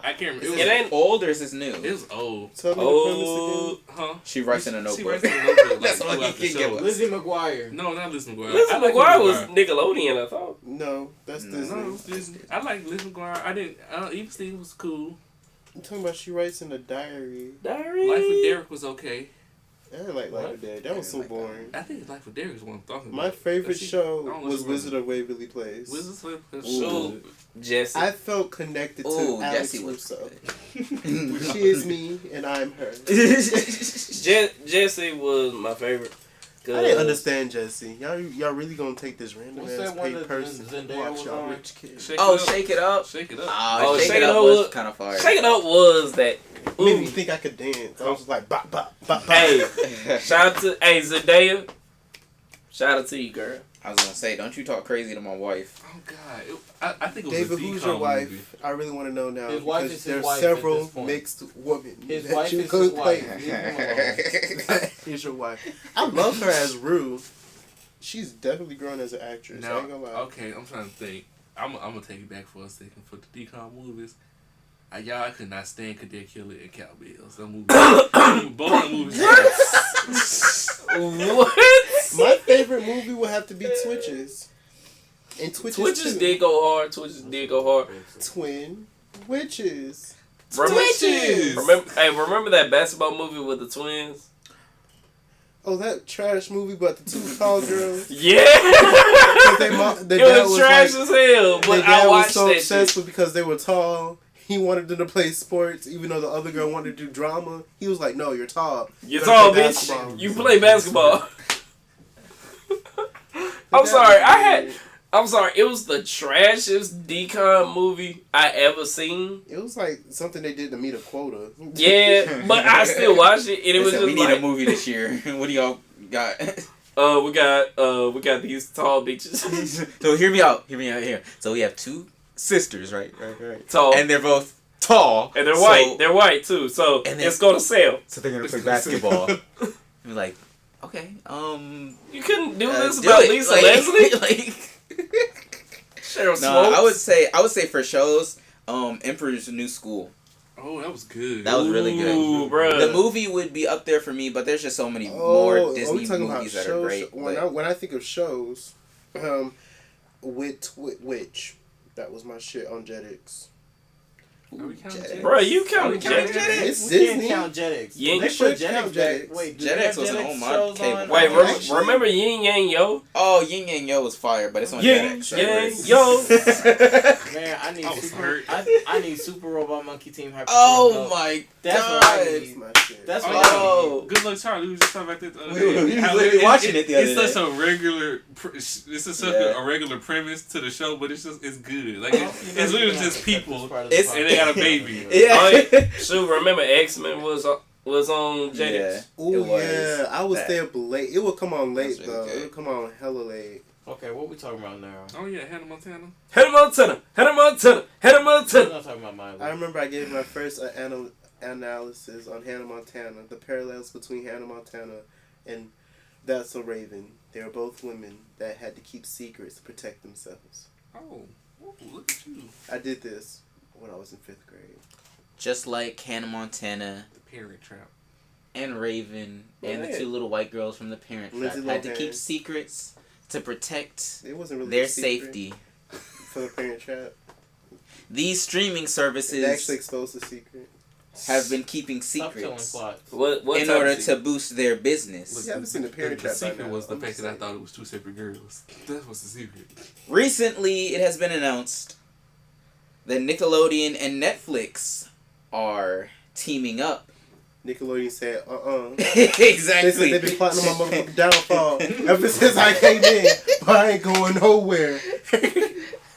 I can't remember. Is It it ain't- old or is this new? was old. Tell me the Oh, Huh? She writes in a She notebook. writes in a notebook. Like, That's all you throughout the can show. give us. Lizzie McGuire. No, not Liz McGuire. Lizzie I like McGuire Liz was McGuire. Nickelodeon, I thought. No, that's Disney. No, it's Disney. I like Liz McGuire. I didn't. Even Steve was cool. I'm talking about she writes in a diary. Diary. Life with Derek was okay. I didn't like Life What? of Dead. That was so like that. boring. I think Life with Derek is what I'm talking My about. favorite She- I show don't know was if she Wizard of Waverly Place. Wizards of Ooh, Jesse. I felt connected to Ooh, Alex Jessie was Russo. good. She is me and I'm her. Jesse was my favorite. I didn't understand Jesse. Y'all really gonna take this random What's ass that one paid that person Zendaya to watch was y'all on? rich kids? Oh, Shake It Up. Shake it up. Oh, Shake It Up was kind of fire. Shake It Up was that. Made me think I could dance. I was just like bop bop bop bop. Hey, shout out to Zendaya. Shout out to you, girl. I was gonna say, don't you talk crazy to my wife. Oh God, I think it was David, a who's decom your wife? movie. I really want to know now His wife because is his there's wife at several this point. mixed women His that wife you is could his play. wife. Leave him alone. Here's your wife. I love her as Rue. She's definitely grown as an actress. I Now, ain't gonna lie. okay, I'm trying to think. I'm gonna take it back for a second for the decom movies. Y'all, I could not stand Cadet Killer and Cowbells. That movie, both the movies. What? My favorite movie would have to be Twitches. And Twitches too. did go hard. Twitches did go hard. Twin witches. Remember that basketball movie with the twins? Oh, that trash movie about the two tall girls. Yeah. The It was trash as hell, but I watched so that obsessed shit. with because they were tall. He wanted them to play sports, even though the other girl wanted to do drama. He was like, "No, you're tall. You're gotta tall, play bitch. basketball." You play basketball." I'm sorry. It was the trashiest decon movie I ever seen. It was like something they did to meet a quota. Yeah, but I still watched it, and it was just we need like, a movie this year. What do y'all got? we got these tall bitches. So hear me out here. So we have two sisters, right? Tall. And they're both tall. And they're white. They're white too. So it's gonna sell. So they're gonna play basketball. We're like, okay, You couldn't do this do about it. Lisa Like- Leslie? like, Cheryl no, Smokes? I would say for shows, Emperor's New School. Oh, that was good. That was really good. Ooh, bruh. The movie would be up there for me, but there's just so many Oh, more Disney are we talking about movies that shows? are great. When I think of shows, Witch, that was my shit on Jetix. Are we counting Jetix? Bro, you count Jetix? Jetix? It's We Disney. can't count Jetix. You ain't They should put Jetix count back. Jetix. Wait, do Jetix they have wasn't Jetix on my shows cable. on? Wait, Actually- remember Yin Yang Yo? Oh, Yin Yang Yo was fire, but it's on Yin Jetix. Yang Yo. Man, I need I was super. hurt. I need Super Robot Monkey Team Hyper. Oh my That's what I god. That's need. my shit. That's Oh, what I Oh. need. Good luck, Charlie. We was just talking about this. We was literally watching it the other It's day. such a regular. This is such a regular premise to the show, but it's good. Like it's literally just people, and they got a baby. Yeah. Oh, yeah. So remember X-Men was on Jetix? Yeah. Oh It was yeah, I was that. there late. It would come on late That's really though. good. It would come on hella late. Okay, what we talking about now? Oh yeah, Hannah Montana. Hannah Montana. We're not talking about mine. I remember I gave my first analysis on Hannah Montana, the parallels between Hannah Montana and That's So Raven. They were both women that had to keep secrets to protect themselves. Oh, look at you. I did this when I was in 5th grade. Just like Hannah Montana The Parent Trap. and Raven and the Yeah. two little white girls from the Parent Trap Lindsay had to Lohan. keep secrets to protect It wasn't really their a secret safety. for the Parent Trap. These streaming It services actually exposed the secret. have been keeping Stop telling secrets plots. What in type order of to secret? boost their business. You haven't seen the Parent The Trap by secret now. was the I'm fact just that I saying. thought it was two separate girls. That was the secret. Recently, it has been announced that Nickelodeon and Netflix are teaming up. Nickelodeon said, Exactly. They said they've been plotting on my motherfucking downfall ever since I came in, but I ain't going nowhere.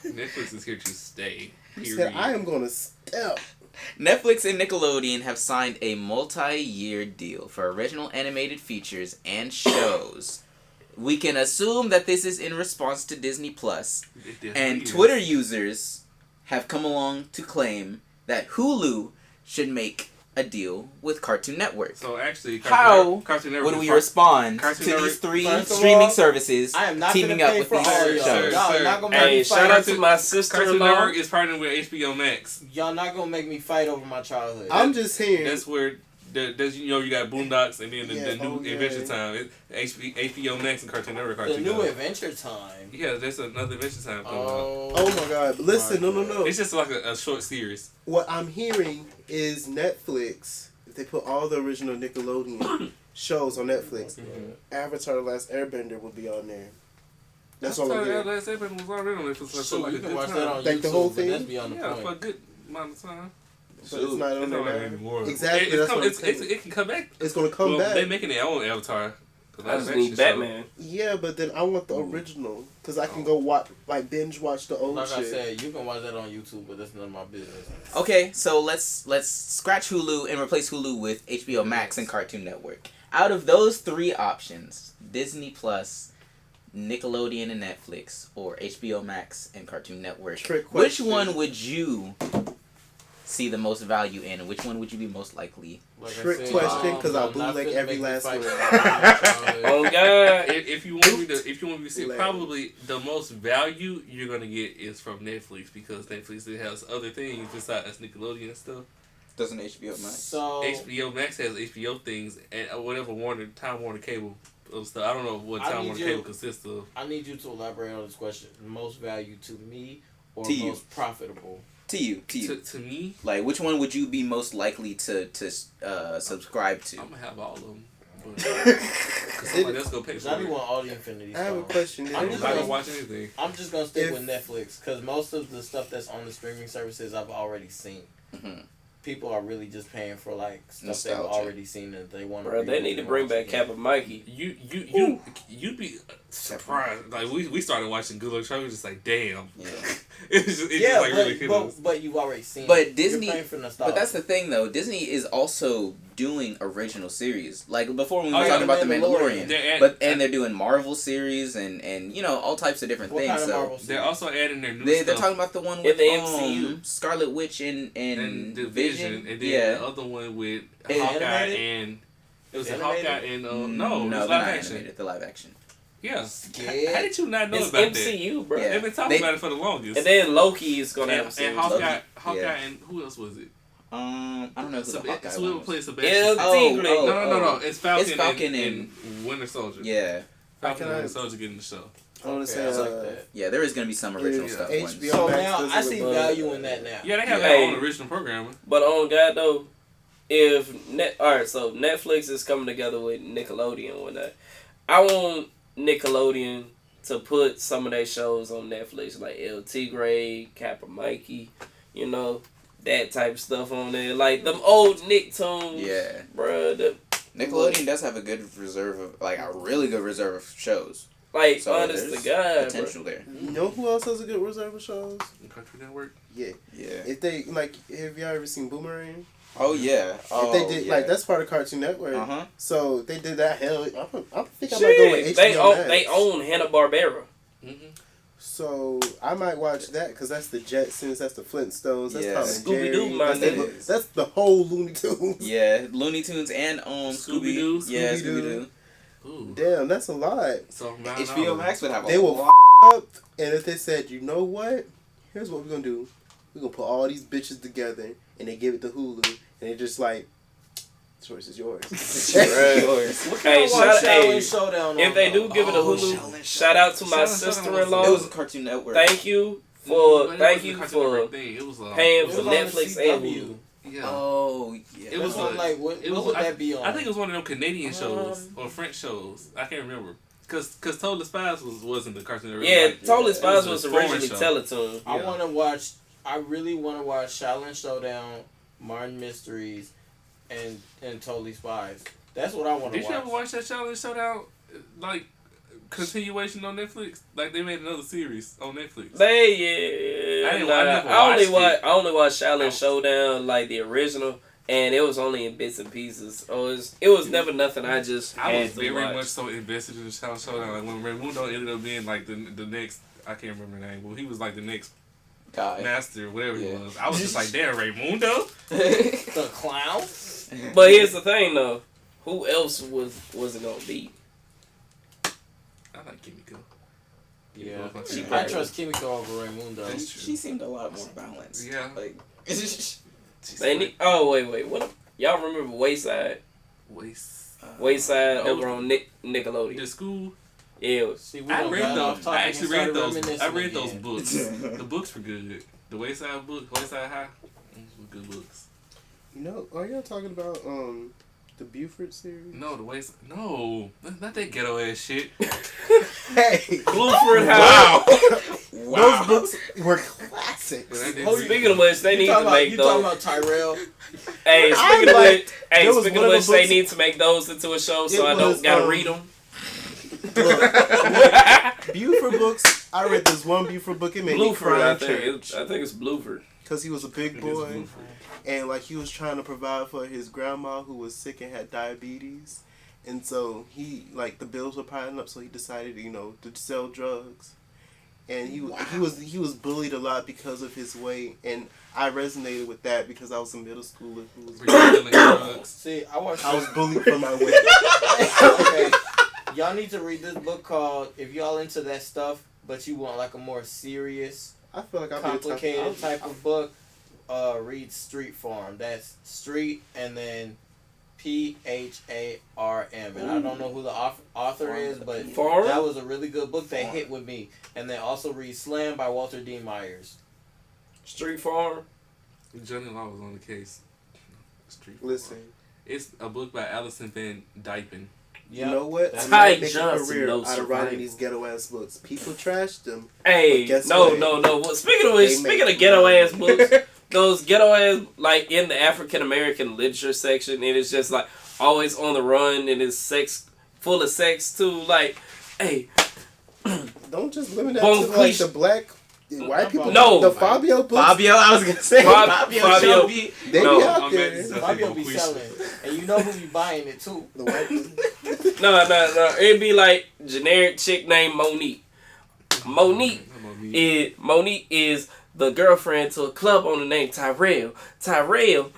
Netflix is here to stay. He Period. said, I am going to step. Netflix and Nickelodeon have signed a multi-year deal for original animated features and shows. We can assume that this is in response to Disney Plus, It definitely and is. Twitter users have come along to claim that Hulu should make a deal with Cartoon Network. So actually, How Cartoon Network Would is we part- respond Cartoon to Network- these three First of streaming all, services I am not teaming gonna up pay with for these all Sir, y'all. shows? Y'all sir. not gonna make Hey, me shout fight. out to my Cartoon sister-in-law. Network is partnering with HBO Max. Y'all not gonna make me fight over my childhood. I'm just hearing. That's where you got Boondocks and then the Yeah, new yeah. Adventure Time. HBO Max and Cartoon Network are the new together. Adventure Time. Yeah, there's another Adventure Time coming out. Oh my God. But listen, no. It's just like a short series. What I'm hearing is Netflix, if they put all the original Nickelodeon shows on Netflix, Avatar The Last Airbender will be on there. That's all I'm hearing. Last episode was already on Netflix. So like you a can good watch time. that on Like YouTube, the whole but thing? that's beyond the Yeah, point. for a good amount of time. But it's not on It's there not now. anymore. Exactly, It's that's come- what I'm it's- saying. it can come back. It's going to come back. They're making their own Avatar. I just need Batman. Yeah, but then I want the original because I can go watch, binge watch the old Like I shit. said, you can watch that on YouTube, but that's none of my business. Okay, so let's scratch Hulu and replace Hulu with HBO Max and Cartoon Network. Out of those three options, Disney Plus, Nickelodeon and Netflix, or HBO Max and Cartoon Network, Trick which question. one would you see the most value in, and which one would you be most likely? Like I Trick said, question, 'cause I'll I'm not bootleg finna every make me last fight word. over my childhood. Oh God. If you want me to see, Hilarious. probably the most value you're gonna get is from Netflix because Netflix has other things besides Nickelodeon and stuff. Doesn't HBO Max? So HBO Max has HBO things and whatever Time Warner Cable of stuff. I don't know what I Time need Warner you- Cable consists of. I need you to elaborate on this question. Most value to me or To you. most profitable? To you. To me, Like, which one would you be most likely to subscribe to? I'm gonna have all of them. Because somebody else gonna pay Because I for do it. want all the Infinity I have a Stones. question. I'm I'm just not gonna gonna- watch anything. I'm just gonna stick If- with Netflix because most of the stuff that's on the streaming services I've already seen. Mhm. People are really just paying for like stuff Nostalgia. they've already seen and they want to. Bro, they need to bring back Kappa Mikey. You'd be surprised. Like we started watching Good Luck Charlie, we was just like, damn. Yeah. It's just Yeah, like really hit us. but you've already seen. But it. Disney- You're paying for nostalgia. But that's the thing, though. Disney is also doing original series. Like before, when we Oh, were yeah, talking about the Mandalorian. Mandalorian, they're doing Marvel series and you know all types of different What things. kind of So Marvel They're also adding their new they're stuff. talking about the one In with the MCU. Scarlet Witch and and the Vision, and then yeah. the other one with Is it Hawkeye animated? and it was Is a it Hawkeye animated? and no, it was they're live not action. animated. The live action. Yeah. Scared? How did you not know It's about MCU, bro. Yeah. that? They've been talking They- about it for the longest. And then Loki is gonna have a and series. Hawkeye, Loki. Yeah. and who else was it? I don't know who the Hawkeye whoever one was. plays Sebastian. Yeah, Oh, Tigre. oh. No. It's Falcon, It's Falcon and Winter Soldier. Yeah, Falcon Can and I- Winter Soldier getting the show. I want to say I like that. yeah. There is gonna be some original Yeah. stuff. HBO So Max now does I it see with, value in that now. Yeah, they have Yeah. their Hey. own original programming. But on God though, if alright, so Netflix is coming together with Nickelodeon and whatnot. I want Nickelodeon to put some of their shows on Netflix, like El Tigre, Kappa Mikey, you know, that type of stuff on there. Like them old Nicktoons. Yeah, Bruh, Nickelodeon does have a good reserve of like a really good reserve of shows. like So honest to there's God, potential there. You know who else has a good reserve of shows? Cartoon Network. Yeah. If they like, have y'all ever seen Boomerang? Oh yeah. Oh, If they did yeah. like that's part of Cartoon Network. Uh-huh. So if they did that. Hell, I think I might go Shit, with they HBO own, Max. they own Hanna-Barbera. Mm-hmm. So I might watch that because that's the Jetsons, that's the Flintstones, that's Yeah. Tom and Scooby-Doo, Jerry, my that's, nigga. that's the whole Looney Tunes. Yeah, Looney Tunes and Scooby-Doo. Yeah, Scooby-Doo. Scooby-Doo. Ooh. Damn, that's a lot. So HBO Max would have a They will lot. up, and if they said, you know what, here's what we're gonna do, we're gonna put all these bitches together, and they give it to Hulu, and they just like, choice is yours. Yours. Hey, Watch hey, Showdown. if they do give it a Oh, Hulu, Shaolin shout out to my Shaolin Showdown sister-in-law. It was a Cartoon Network. Thank you for paying for It for was on Netflix and CW. Hulu. Yeah. Oh yeah. It was on like what would that be on? I think it was one of them Canadian shows or French shows. I can't remember. Cause Total Spies wasn't the Cartoon Network. Yeah, Like, Totally it Spies was was a foreign originally show. Teletoon. I Yeah. want to watch. I really want to watch Shaolin Showdown, Martin Mysteries, and Totally Spies. That's what I want to Did watch. you ever watch that Shaolin Showdown? Like continuation on Netflix? Like they made another series on Netflix. They I never I only watched it. I only watched Shaolin Showdown like the original, and it was only in bits and pieces. So it was never nothing I just I had was to very watch. much so invested in the Shaolin Showdown. Like when Raimundo ended up being like the next, I can't remember the name, but he was like the next Guy. master, whatever Yeah. he was. I was just like, damn, Raimundo. The clown. But here's the thing though, who else was it gonna be? I like Kimiko. Yeah, She I probably- trust Kimiko over Raimundo. That's true. She seemed a lot more balanced. Yeah. Like. They need. Oh wait, what? Y'all remember Wayside? Wayside Oh, over on Nickelodeon. The school. Yeah, it was. See, we I done read got off those. topic I and actually started read those. I reminiscing read those again. books. The books were good. The Wayside book, Wayside High, those were good books. You know, are y'all talking about the Buford series? No, the Wayside. No, not that ghetto ass shit. Hey, Blueprint High. those books were classics. But I didn't Oh, read speaking of which, they need to make You talking those. about Tyrell? Hey, I speaking of like- which, hey, there was speaking one of of which, the they books- need to make those into a show, so It I was, don't gotta read them. Buford books. I read this one Buford book. It made me Bluford, cry I in think. church I think it's Bluford. because he was a big It is boy, Blueprint. and like he was trying to provide for his grandma who was sick and had diabetes, and so he like the bills were piling up, so he decided to sell drugs, and he was bullied a lot because of his weight, and I resonated with that because I was a middle schooler who was Were you selling drugs? See, I watched. I was bullied for my weight. Okay, y'all need to read this book called "If Y'all Into That Stuff, but You Want Like a More Serious, I feel like Complicated type of book." Read Street Farm. That's Street and then Pharm, and I don't know who the author is, but Farm? that was a really good book that hit with me. And then also read Slam by Walter D. Myers. Street Farm. Johnny Law was on the case. Street Listen, It's a book by Allison Van Dypen. you know what? That's I'm Ty not making a Johnson career knows out of writing survival. these ghetto ass books. People trash them. Hey, But guess no. what? Well, speaking of which, They speaking make of ghetto ass money. books, those ghetto ass, like in the African American literature section, it is just like always on the run and it's full of sex too. Like, hey, Don't just limit that Bon to like Cliche. the black white people. No. The Fabio books. Fabio, I was gonna say Fabio. Shelby. They No, be out I'm there. mad. Fabio be selling, and you know who be buying it too. The white people. no. It'd be like generic chick named Monique. Monique is the girlfriend to a club owner named Tyrell. Tyrell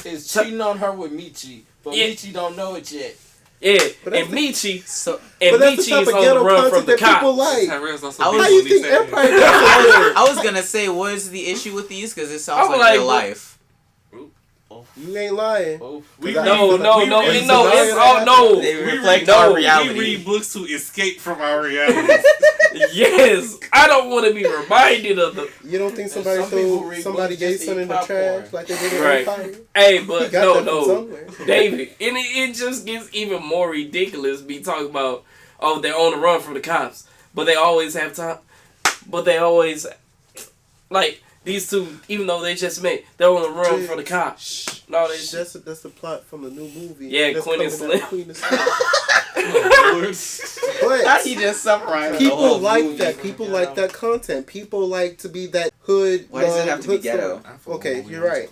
Is cheating on her with Michi, but Yeah. Michi don't know it yet. Yeah, But that's and the- Michi, So and But that's the Michi type is of on the ghetto run from content the that people cops. like. Tyrell's also How big How on you these think things. Empire does I was gonna say, what is the issue with these? Because it sounds I'm like like, real life. You ain't lying. Oh, We No, read- No, we read- it's all no. They We reflect read- our no, reality. We read books to escape from our reality. Yes, I don't want to be reminded of the. You don't think some somebody people threw read somebody books gave just to something eat in the popcorn. trash like they did in Right. Empire? Hey, He but got that from no, somewhere. David, and it just gets even more ridiculous. Be talking about, oh, they're on the run from the cops, but they always have time. But they always, like these two, even though they just met, they're on the run from the cops. No, they That's the plot from the new movie. Yeah, That's Queen and coming out, Slim. Queen and Slim. Lord. How But he just summarized the people whole like movie. that. People like that content. People like to be that hood. Why does it love, have to be hood ghetto? story. Okay, you're right.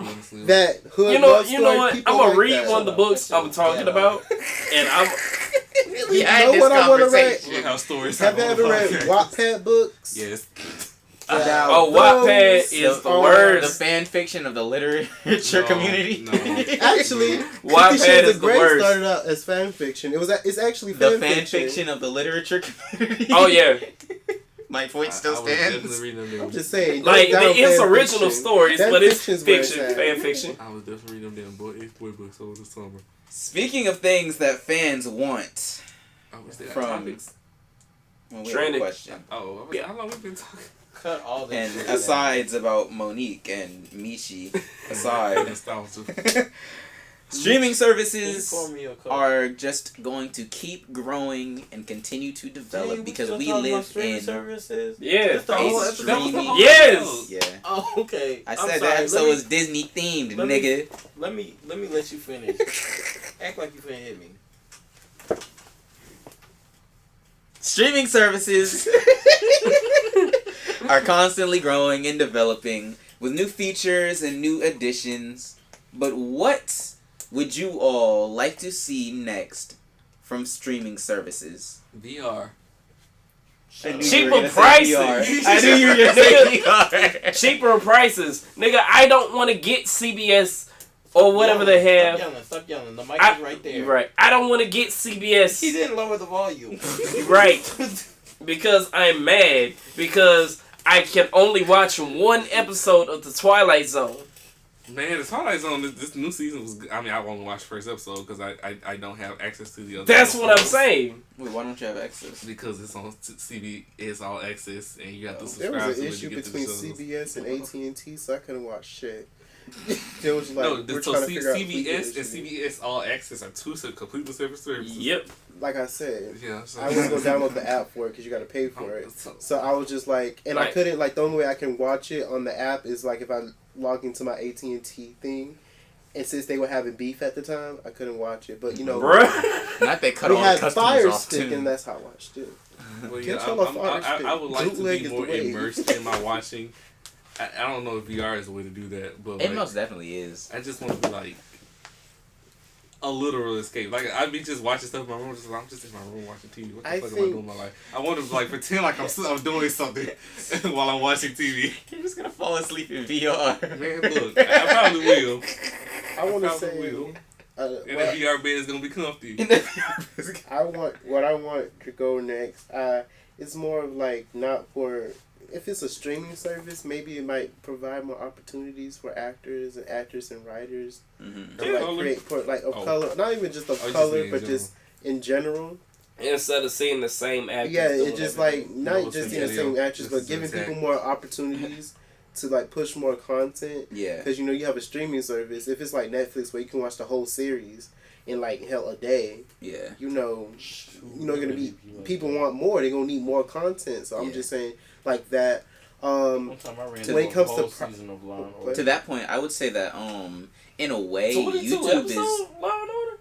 That hood. You know love what? story, I'm people gonna like read that. one of the books I'm talking about, and I'm. We You had know this what I wanna read? conversation. Look how stories Have you on ever the read podcast. Wattpad books? Yes. Now, Oh, Wattpad those is the are- worst. The fan fiction of the literature No, community. no. Actually, Wattpad 50 Shades is of the Grey worst. started out as fan fiction. It's actually The fan fiction of the literature community. Oh yeah, My point still I was definitely stands. reading them I'm damn. just saying. like down it's fan original fiction. stories, Fan but it's fiction's where it's fiction, at. fan fiction. I was definitely reading them damn boy books over the summer. Speaking of things that fans want, Oh, is there From- topics? well, we have a Trending. question. Oh, I was, how long we been talking? cut all this. And shit down. asides about Monique and Michi aside, Nostalgia. streaming Can you services pour me a cup? are just going to keep growing and continue to develop Dang, because still we talking about live streaming in services. Yeah. That's the whole a episode. streaming. Yes. Yeah, Oh, okay. I I'm said sorry. that episode let me, was Disney themed, let me- nigga. Let me let you finish. Act like you finna hit me. Streaming services are constantly growing and developing with new features and new additions. But what would you all like to see next from streaming services? VR. I knew you Cheaper were gonna say prices. VR. I knew you were gonna say VR. Cheaper prices, nigga. I don't want to get CBS or whatever they have. Stop yelling. The mic is right there. You're right. I don't want to get He CBS. didn't lower the volume. Right. Because I'm mad because I can only watch one episode of The Twilight Zone. Man, the Twilight Zone, this new season was. I mean, I only watched the first episode because I don't have access to the other. That's what I'm episodes. saying. Wait, why don't you have access? Because it's on CBS All Access, and you have to There subscribe was to an it to issue get to the between shows. CBS and AT&T, so I couldn't watch shit. It was like No, we're so trying to figure out CBS who and did it. CBS All Access are two completely separate services. Yep. Like I said, Yeah. So I was gonna download the app for it because you got to pay for it. So, So I was just like, and I Right. couldn't like the only way I can watch it on the app is like if I log into my AT&T thing, and since they were having beef at the time, I couldn't watch it. But you know, Bruh. Not they cut we all had the customers Fire off Stick, too. and that's how I watched it. well, Get yeah, y'all a Fire Stick. I would like to Bootleg be is the more way. immersed in my watching. I don't know if VR is the way to do that, but It like, most definitely is. I just want to be like a literal escape. Like I'd be just watching stuff in my room. I'm just in my room watching TV. What the I fuck am I think- doing with my life? I want to like pretend like I'm doing something while I'm watching TV. You're just gonna fall asleep in VR. Man, look, I probably will. I want to probably say, will. uh, And what- that VR bed is gonna be comfy. I want what I want to go next. It's more of like not for if it's a streaming service, maybe it might provide more opportunities for actors and writers Mm-hmm. to Yeah, like create of Oh. color, not even just of Oh, just color, in but general. just in general. Instead of seeing the same actors. Yeah, doing it's just everything. like not No, just it's seeing the same video. actors, This but is giving attack. people more opportunities to like push more content. Yeah. Because you know you have a streaming service. If it's like Netflix where you can watch the whole series in like hell a day, Yeah. you know gonna be people want more. They're gonna need more content. So I'm Yeah. just saying like that. One time I ran when through it comes a to whole pro- season of Law and What? Order. To that point, I would say that in a way, 22 YouTube episodes, is Law and Order?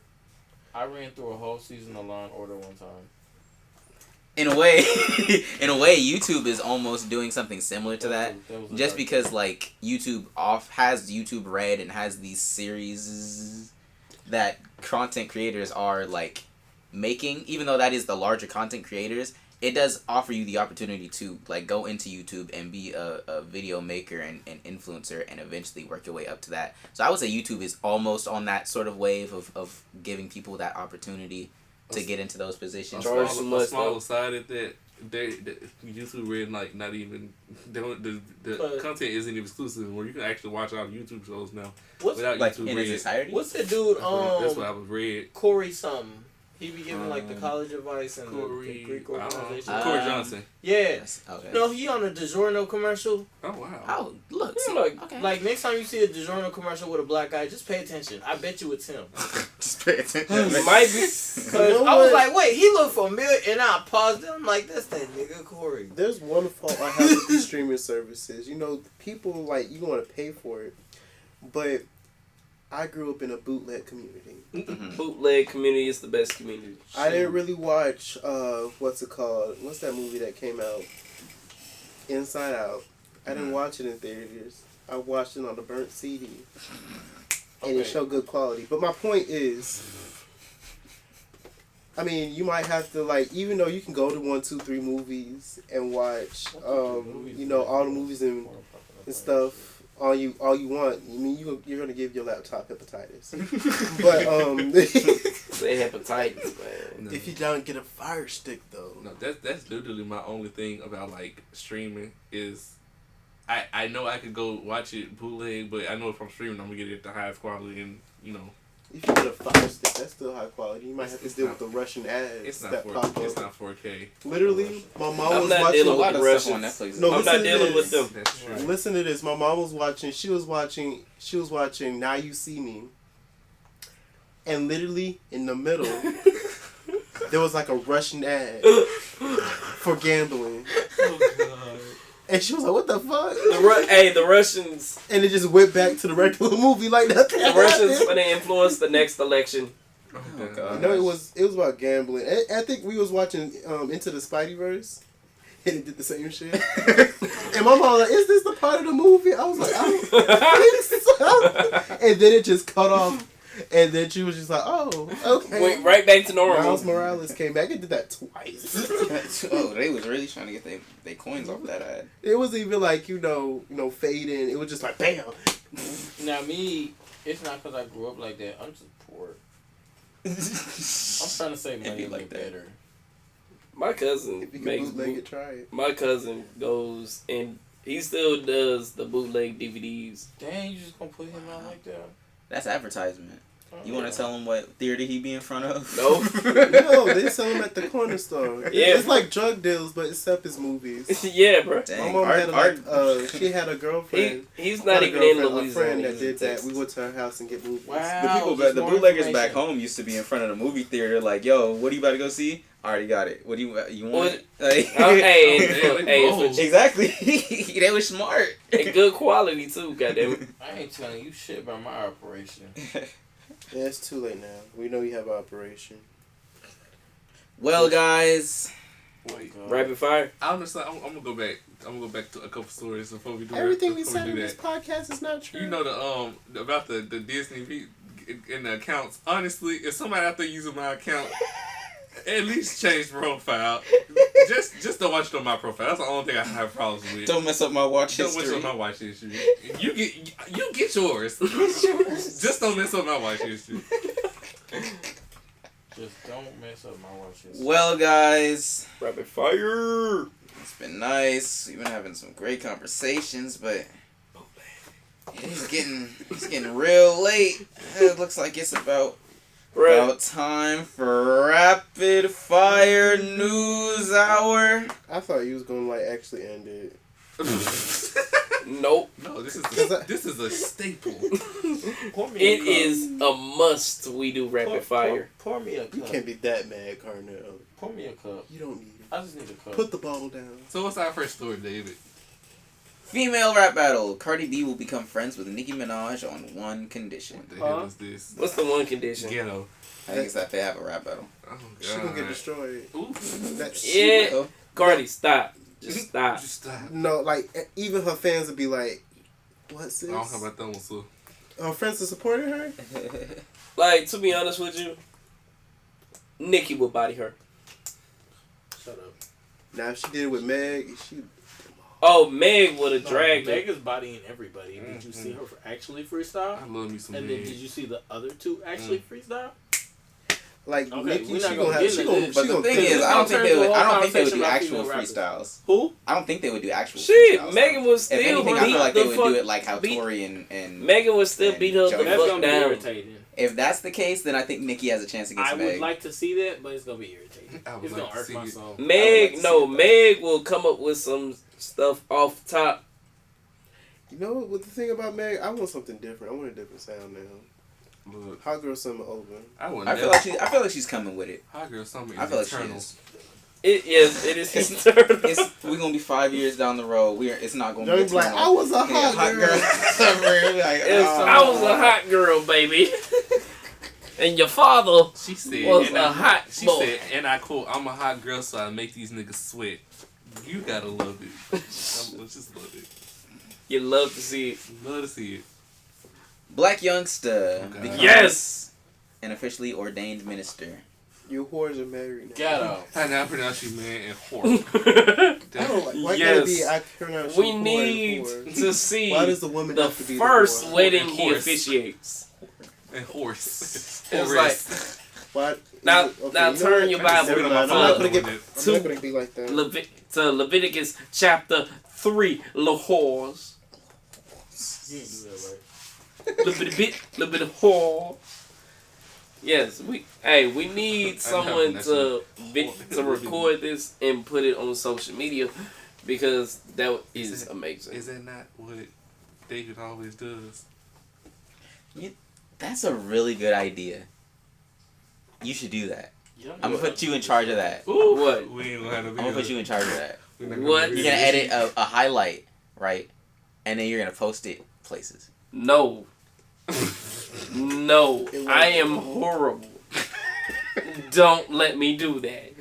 I ran through a whole season of Law and Order one time. in a way YouTube is almost doing something similar to that. was a Just dark because like YouTube has YouTube Red and has these series that content creators are like making, even though that is the larger content creators, it does offer you the opportunity to like go into YouTube and be a video maker and an influencer and eventually work your way up to that. So I would say YouTube is almost on that sort of wave of giving people that opportunity to get into those A positions. Charge some small less, though. aside at that, they YouTube Red like not even the But- content isn't even exclusive where you can actually watch all YouTube shows now What's without Like YouTube in Red. its entirety? What's that dude? That's what I was read. Corey something. He be giving like the college advice and the Corey, Greek I don't know. organization. Uh, Corey Johnson. Yeah. Yes, okay. No, he on a DiGiorno commercial. Oh wow. Oh, look. Yeah, See, like- okay. Like next time you see a DiGiorno commercial with a black guy, just pay attention. I bet you it's him. Just pay attention. It might be. Cause You know I was what? like, wait, he looked familiar, and I paused it. I'm like, that's that nigga Corey. There's one fault I have with these streaming services. You know, people like you want to pay for it, but I grew up in a bootleg community. Mhm. Bootleg community is the best community. I didn't really watch what's it called? What's that movie that came out? Inside Out. I didn't watch it in theaters. I watched it on the burnt CD. And it Okay. showed good quality. But my point is, I mean, you might have to like, even though you can go to 1, 2, 3 movies and watch, you know, all the movies and stuff. All you want. I mean, you're gonna give your laptop hepatitis. But Say hepatitis, man. No. if you don't get a Fire Stick though. No, that's literally my only thing about like streaming is I know I could go watch it bootleg, but I know if I'm streaming I'm gonna get it at the highest quality and you know If you get a Fire Stick, that's still high quality. You might have to It's deal not- with the Russian ads it's not that pop it's up. not 4K. Literally, my mom I'm was not watching. A dealing lot with of the stuff on Russians. Netflix. No, I'm listen not to dealing with this. them. That's true. Listen to this. My mom was watching. She was watching Now You See Me. And literally in the middle, there was like a Russian ad for gambling. And she was like, "What the fuck?" The Russians. And it just went back to the regular movie like nothing The Russians happened. gonna influence the next election. Oh, God. No, it was about gambling. I think we was watching Into the Spideyverse, and it did the same shit. And my mom was like, "Is this the part of the movie?" I was like, "I don't think so." And then it just cut off, and then she was just like, "Oh, okay." Went right back to normal. Miles Morales came back and did that twice. Oh, they was really trying to get they coins off that ad. It wasn't even like you know fading. It was just like bam. Now me, it's not because I grew up like that. I'm just poor. I'm trying to save It'd money be and like look that. better. My cousin If you can makes. bootleg it, try it. My cousin goes and he still does the bootleg DVDs. Dang, you just gonna put him out like that? That's advertisement. You want to tell him what theater he be in front of? No. No, they sell them at the corner store. Yeah. It's like drug deals, but except it's movies. Yeah, bro. Dang, My mom had art- she had a girlfriend. He's not Had a even in girlfriend, a friend Louisiana. that did that. We went to her house and get movies. Wow. the bootleggers back home used to be in front of the movie theater like, yo, what are you about to go see? I already got it. What do you want? Like, Hey, bold. exactly. They were smart. and good quality too. Goddamn it. I ain't telling you shit about my operation. Yeah, it's too late now. We know you have an operation. Well, guys, Wait, Rapid fire. I'm gonna go back. I'm gonna go back to a couple stories before we do Everything we before said do in this that. podcast is not true. You know about the Disney in the accounts. Honestly, if somebody out there using my account, at least change profile. Just don't watch it on my profile. That's the only thing I have problems with. don't mess up my watch Don't mess history. up my watch history. You get yours. Just don't mess up my watch history. Just don't mess up my watches. Well, guys, Rapid fire. It's been nice. We've been having some great conversations, but it's getting real late. It looks like it's about time for rapid fire news hour. I thought you was gonna like actually end it. Nope. No, this is a staple. It is a must. We do rapid fire. Pour me a cup. You can't be that mad, Carnell. Pour me a cup. You don't need it. I just need a cup. Put the ball down. So what's our first story, David? Female rap battle. Cardi B will become friends with Nicki Minaj on one condition. What the hell is this? What's the one condition? Ghetto. I think it's that they have a rap battle. Oh, God. She gonna get destroyed. Oof. Yeah. Cardi, stop. Just stop. Just stop. No, like even her fans would be like, "What's this?" I don't know about that one, so. Her friends are supporting her. Like, to be honest with you, Nicki would body her. Shut up. Now if she did it with Meg, she. Oh, Meg would have dragged Meg her. is bodying everybody. Did you see her actually freestyle? I love me some And Meg. then did you see the other two actually freestyle? Like Okay, Nicki, we're not she gonna gonna get have. She into gonna. this. But She the gonna. thing is, I don't think they would. I don't think they would do actual freestyles. Who? I don't think they would do actual Shit, freestyles. Megan would still If anything, I beat feel like they the would fuck. do it like how beat- Tory and Megan would still and beat her the Joe- That's fuck gonna be down. irritating. if that's the case, then I think Nicki has a chance against I Meg. would like to see that, but it's gonna be irritating. I would It's like gonna to hurt see my it. soul. Meg, see no, it, though. Meg will come up with some stuff off top. You know what the thing about Meg? I want something different. I want a different sound now. Look, Hot girl summer over. I would I never. feel like she's coming with it. Hot girl summer is I feel like she eternal. is. It is It's- eternal. We're gonna be 5 years down the road. It's not gonna Johnny be be like, eternal. I was a Yeah, hot girl. Summer, like, I was a hot girl, baby. And your father She said, was and a hot She boy. said, and I quote, "I'm a hot girl, so I make these niggas sweat." You gotta love it. Just love it. You love to see it. Love to see it. Black youngster Okay. becomes Yes. an officially ordained minister. You whores are married now. Ghetto. I now pronounce you man and whore. I don't like. Why can't it be? Yes. I pronounce We you whore need and whore? to see Why does the woman the have to be first the whore? wedding he Horse. officiates. And horse. It was Horse. Why? Now- Okay, now you know turn what? your I just- Bible never to mind. my I'm not phone. gonna get. To- I'm not gonna be like that. To Leviticus chapter 3, lahores. You didn't do that right. Little bit of whore. Yes, we need someone to record this and put it on social media because that is amazing. Is that not what David always does? That's a really good idea. You should do that. You don't I'm know gonna put you in charge of that. Ooh, what? We ain't gonna have no I'm gonna put you in charge of that. What? You're gonna edit a highlight, right? And then you're gonna post it places. No. No, I am horrible. Don't let me do that.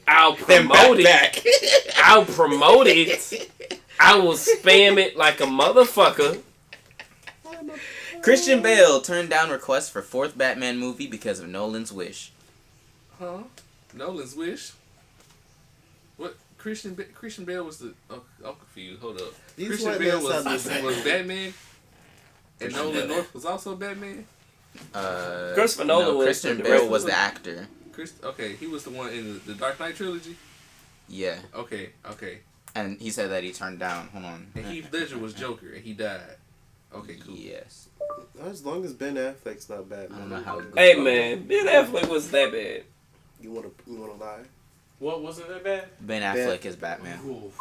I'll promote it. I'll promote it. I will spam it like a motherfucker. Christian Bale turned down requests for fourth Batman movie because of Nolan's wish. Huh? Nolan's wish? What? Christian Bale was the... Oh, I'm confused. Hold up. These Christian white Bale men sound the was same. Batman? And Christian Nolan Bale. North was also Batman? Christopher Nolan was Christian the Bale director. was the actor. Okay, he was the one in the Dark Knight trilogy? Yeah, Okay. and he said that he turned down. Hold on. And Heath Ledger was Joker, and he died. Okay, cool. Yes. As long as Ben Affleck's not bad, I don't know how. Good Hey man, Ben Affleck was that bad. You wanna lie? What wasn't that bad? Ben Affleck is Batman. Ooh.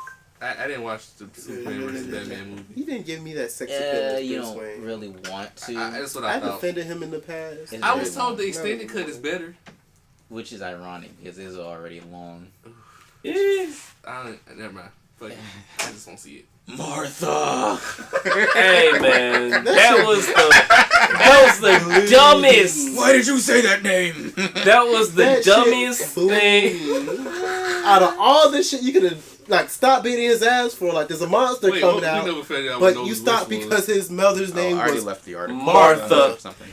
I didn't watch the Superman vs. Batman movie. He didn't give me that sex appeal as You Bruce don't Wayne. really want to, That's what I I thought. defended him in the past. It's I was very told the long, extended cut is better. which is ironic because it's already long. Yeah. Never mind. Fuck it. I just won't see it. Martha. Hey man, that was the dumbest. Why did you say that name? That was the That shit dumbest blew thing. me. Out of all this shit, you could have like stopped beating his ass for like there's a monster Wait, coming we out, never found out what but Nolan's you wish stopped was. because his mother's name I already was left the article. Martha. Or something.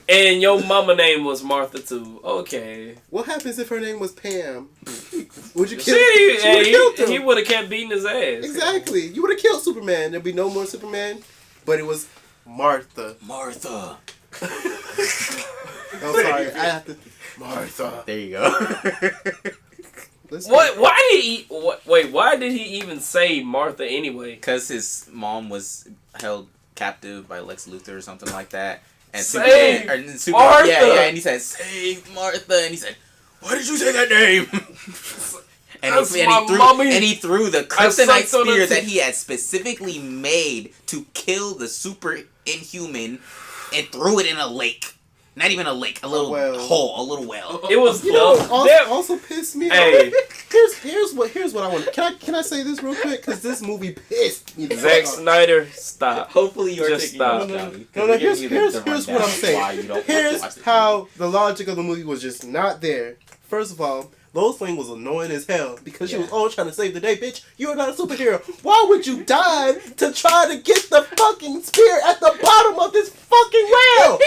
And your mama name was Martha too. Okay. What happens if her name was Pam? Would you kill? Shit, She would've killed him. he would have kept beating his ass. Exactly. You would have killed Superman. There'd be no more Superman. But it was Martha. Martha. I'm sorry. I have to. Martha. There you go. Listen. What? Why did he? What? Wait, why did he even say Martha anyway? Because his mom was held captive by Lex Luthor or something like that. And Save Superman, Martha! yeah, and he said, "Save Martha," and he said, "Why did you say that name?" That's my mommy. And he threw the I kryptonite sucked on spear her that he had specifically made to kill the super inhuman and threw it in a lake. Not even a lake, a little hole, a little well. It was You know dumb. what also pissed me Hey. off? Here's what I want. Can I say this real quick? Because this movie pissed me the Zack fuck off. Snyder, stop. Hopefully you're Just taking stop. notes, Johnny, 'cause No, we're here's giving you the what I'm rundown why you saying. don't want Here's to watch this how movie. the logic of the movie was just not there. First of all, Lois Lane was annoying as hell because she was always trying to save the day. Bitch, you are not a superhero. Why would you dive to try to get the fucking spear at the bottom of this fucking well?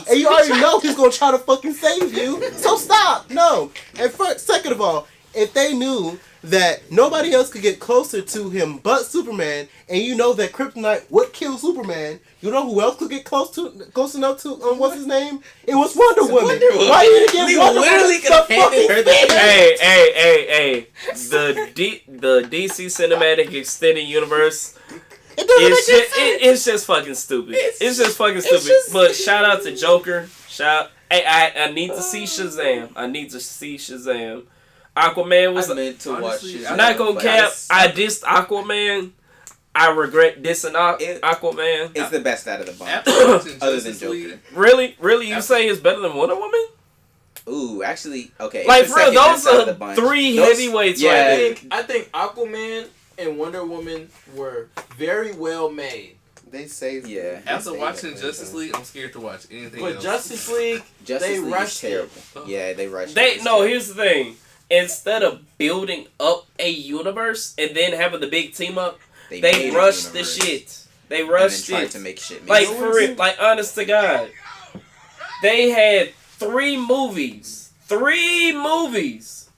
And you already know he's gonna try to fucking save you. So stop. No. And second of all, if they knew that nobody else could get closer to him but Superman, and you know that Kryptonite would kill Superman, you know who else could get close enough to what's his name? It was Wonder Woman. Why you didn't give Wonder Woman the fucking spear? Hey. The DC Cinematic Extended Universe. It's just fucking stupid. It's just fucking stupid. But shout out to Joker. I need to see Shazam. Aquaman was. I meant to watch honestly, it. I'm not gonna cap. I dissed Aquaman. I regret dissing Aquaman. It's the best out of the bunch. After watching Other Justice than League, Joker. Really? You say it's better than Wonder Woman? Ooh, actually, okay. Like, it's the for real, second those best out of the are bunch. three Those- heavyweights yeah. right there. I think Aquaman and Wonder Woman were very well made. They saved. Yeah. after watching Justice League, I'm scared to watch anything But else. Justice League, Justice they League is rushed it. terrible. Yeah, they rushed it. Here's the thing. Instead of building up a universe and then having the big team up, made they a rushed the universe shit. They and rushed then tried it. to make shit. Like, make for real, like, honest to God. They had 3 movies. 3 movies.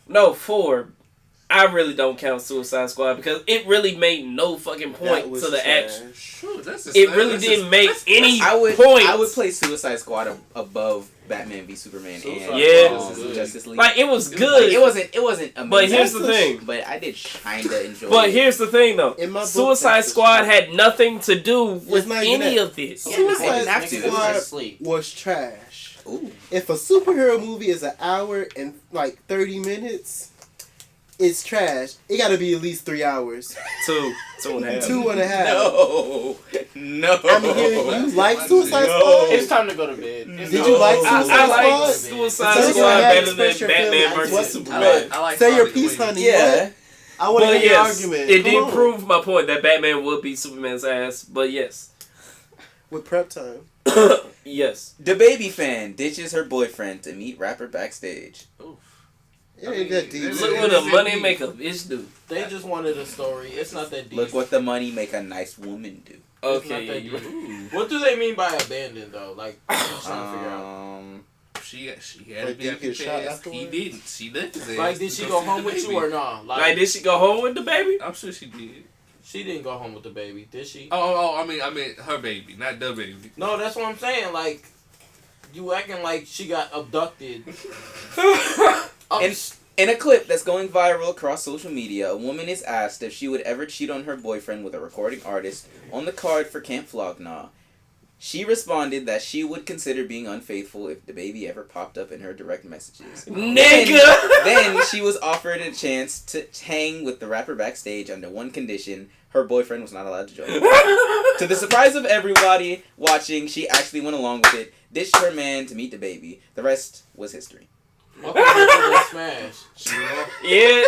No, 4. I really don't count Suicide Squad because it really made no fucking point to the action. Shoot, that's just- It really that's didn't just- make that's- any I would point. play Suicide Squad above Batman v Superman Suicide and Yeah. Squad was good. Justice League. Like, it was Like, good. it wasn't amazing. But here's the thing. But I did kinda enjoy But it. here's the thing, though. In my book, Suicide that's the Squad shit. had nothing to do with not even any that. of this. Yeah, they didn't Suicide have to. Niggas Squad was asleep. was trash. Ooh. If a superhero movie is an hour and like 30 minutes, it's trash. It got to be at least 3 hours. 2.5. 2.5. No. I mean, you like Suicide No. Squad? It's time to go to bed. Did you like Suicide I like Squad? Suicide So Squad you better than express your Batman feelings. versus What- Superman. I like Say your Harley piece, Quinn. honey. Yeah. What? I want to But hear your yes, argument. it Come did on. prove my point that Batman would beat Superman's ass. But yes. With prep time. Yes. The baby fan ditches her boyfriend to meet rapper backstage. It ain't that deep. Look Look what what a a money make a bitch do. They just wanted a story. It's not that deep. Look what the money make a nice woman do. It's not Okay. that deep. What do they mean by abandoned though? Like, I'm just trying to figure out. She had Wait, to did be he at get the shot He afterwards? didn't. She left his ass. Like, did she to go see home the with baby. you or not? Like, did she go home with the baby? I'm sure she did. She didn't go home with the baby, did she? Oh, I mean, her baby, not the baby. No, that's what I'm saying. Like, you acting like she got abducted. In a clip that's going viral across social media, a woman is asked if she would ever cheat on her boyfriend with a recording artist on the card for Camp Flog Gnaw. She responded that she would consider being unfaithful if the baby ever popped up in her direct messages. Nigga! Then she was offered a chance to hang with the rapper backstage under one condition: her boyfriend was not allowed to join. To the surprise of everybody watching, she actually went along with it, ditched her man to meet the baby. The rest was history. Smash. Yeah.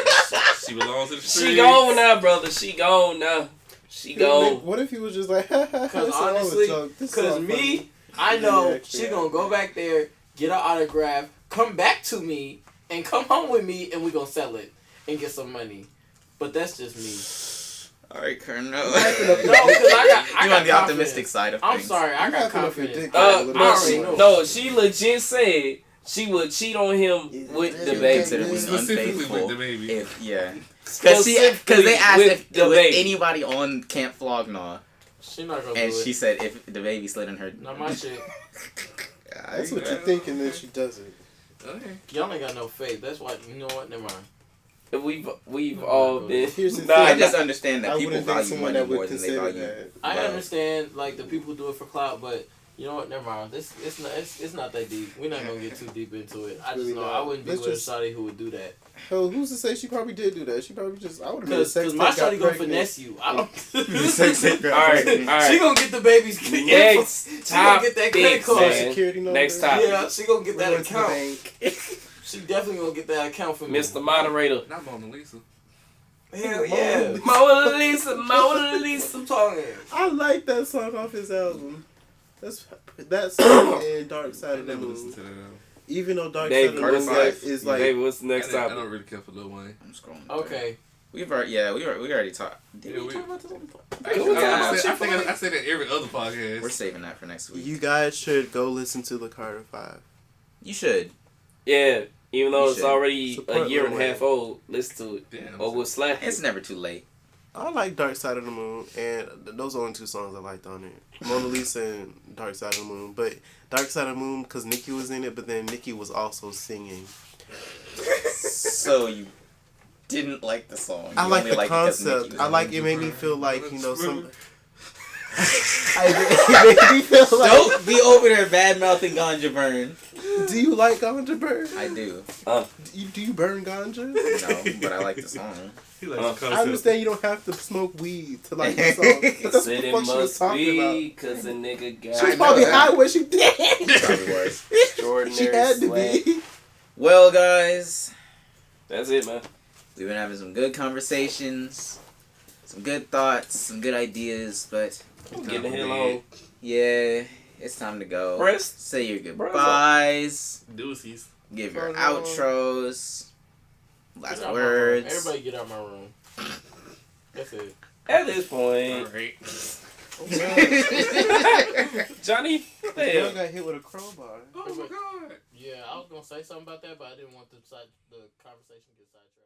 She belongs to the streets. She gone now, brother. She gone now. She gone. What if he was just like, because honestly, because me, I know she gonna go back there, get her autograph, come back to me, and come home with me, and we gonna sell it and get some money. But that's just me. All right, Colonel. No, because I You got on the optimistic side of I'm things. sorry, I You got hyping up your confidence. dick. But already know. no, she legit said she would cheat on him with the Consider baby. being Specifically with unfaithful. the baby. If yeah, because Specifically they asked with if the it was baby. anybody on Camp Flog Gnaw, She not gonna and do she it. said if the baby slid in her. Not my shit. That's what you think, and then she doesn't. Okay. Y'all ain't got no faith. That's why. You know what? Never mind. we've all been. Here's the Nah, thing. I just understand that I people wouldn't think value someone money that more would than they consider value. that. I love. understand like the people do it for clout, but you know what? Never mind. It's not that deep. We're not gonna get too deep into it. I just Really know not. I wouldn't be Let's with a just- shawty who would do that. Hell, who's to say she probably did do that? She probably just. I would have been a Because sex my tape, got shawty gonna pregnant. finesse you. I don't. Alright, She alright. gonna get the baby's Next She gonna get that credit topic, card. man. Security number. Next topic. Yeah, she gonna get We that went to the account. bank. She definitely gonna get that account for me. Mr. Moderator. Not Mona Lisa. Hell yeah. Mona Lisa. I'm talking. I like that song off his album. That song and Dark Side I of the never listened to Moon. that album. Even though Dark Dave, Side of the Moon Carter is like Hey, what's the next I topic? don't really care for Lil Wayne. I'm scrolling. through. Okay. We already talked. Did Yeah, we we- talk about this on the podcast? Go with Yeah, that. I say that every other podcast. we're saving that for next week. you guys should go listen to the Carter 5. You should. Yeah, even though You it's should already support a year Lil and a half Wayne. old, listen to it. Damn. Or we'll slap It's it. never too late. I like Dark Side of the Moon, and those are only two songs I liked on it. Mona Lisa and Dark Side of the Moon. But Dark Side of the Moon, because Nicki was in it, but then Nicki was also singing. So you didn't like the song. You I like only the liked it 'cause concept. Nicki I was like in it. Made me feel like, you know, some. it made me feel like. Don't be over there bad mouthing Ganja Burn. Do you like ganja burn? I do. Do you burn ganja? No, but I like the song. He likes the concept. I understand you don't have to smoke weed to like the song. But that's what Said the it fuck she was must talking about. be because a nigga got She was I know probably that. high when she did. Probably was. extraordinary She had to swag. be. Well, guys, That's it, man. we've been having some good conversations, some good thoughts, some good ideas, but Getting the hell on. yeah, it's time to go. Rest. Say your goodbyes. Deuces. Give your Hello. outros. Get Last out my room. words. Everybody get out my room. That's it. At this point, Alright. Johnny, Girl damn. got hit with a crowbar. Oh my god. Yeah, I was gonna say something about that, but I didn't want the conversation to get sidetracked.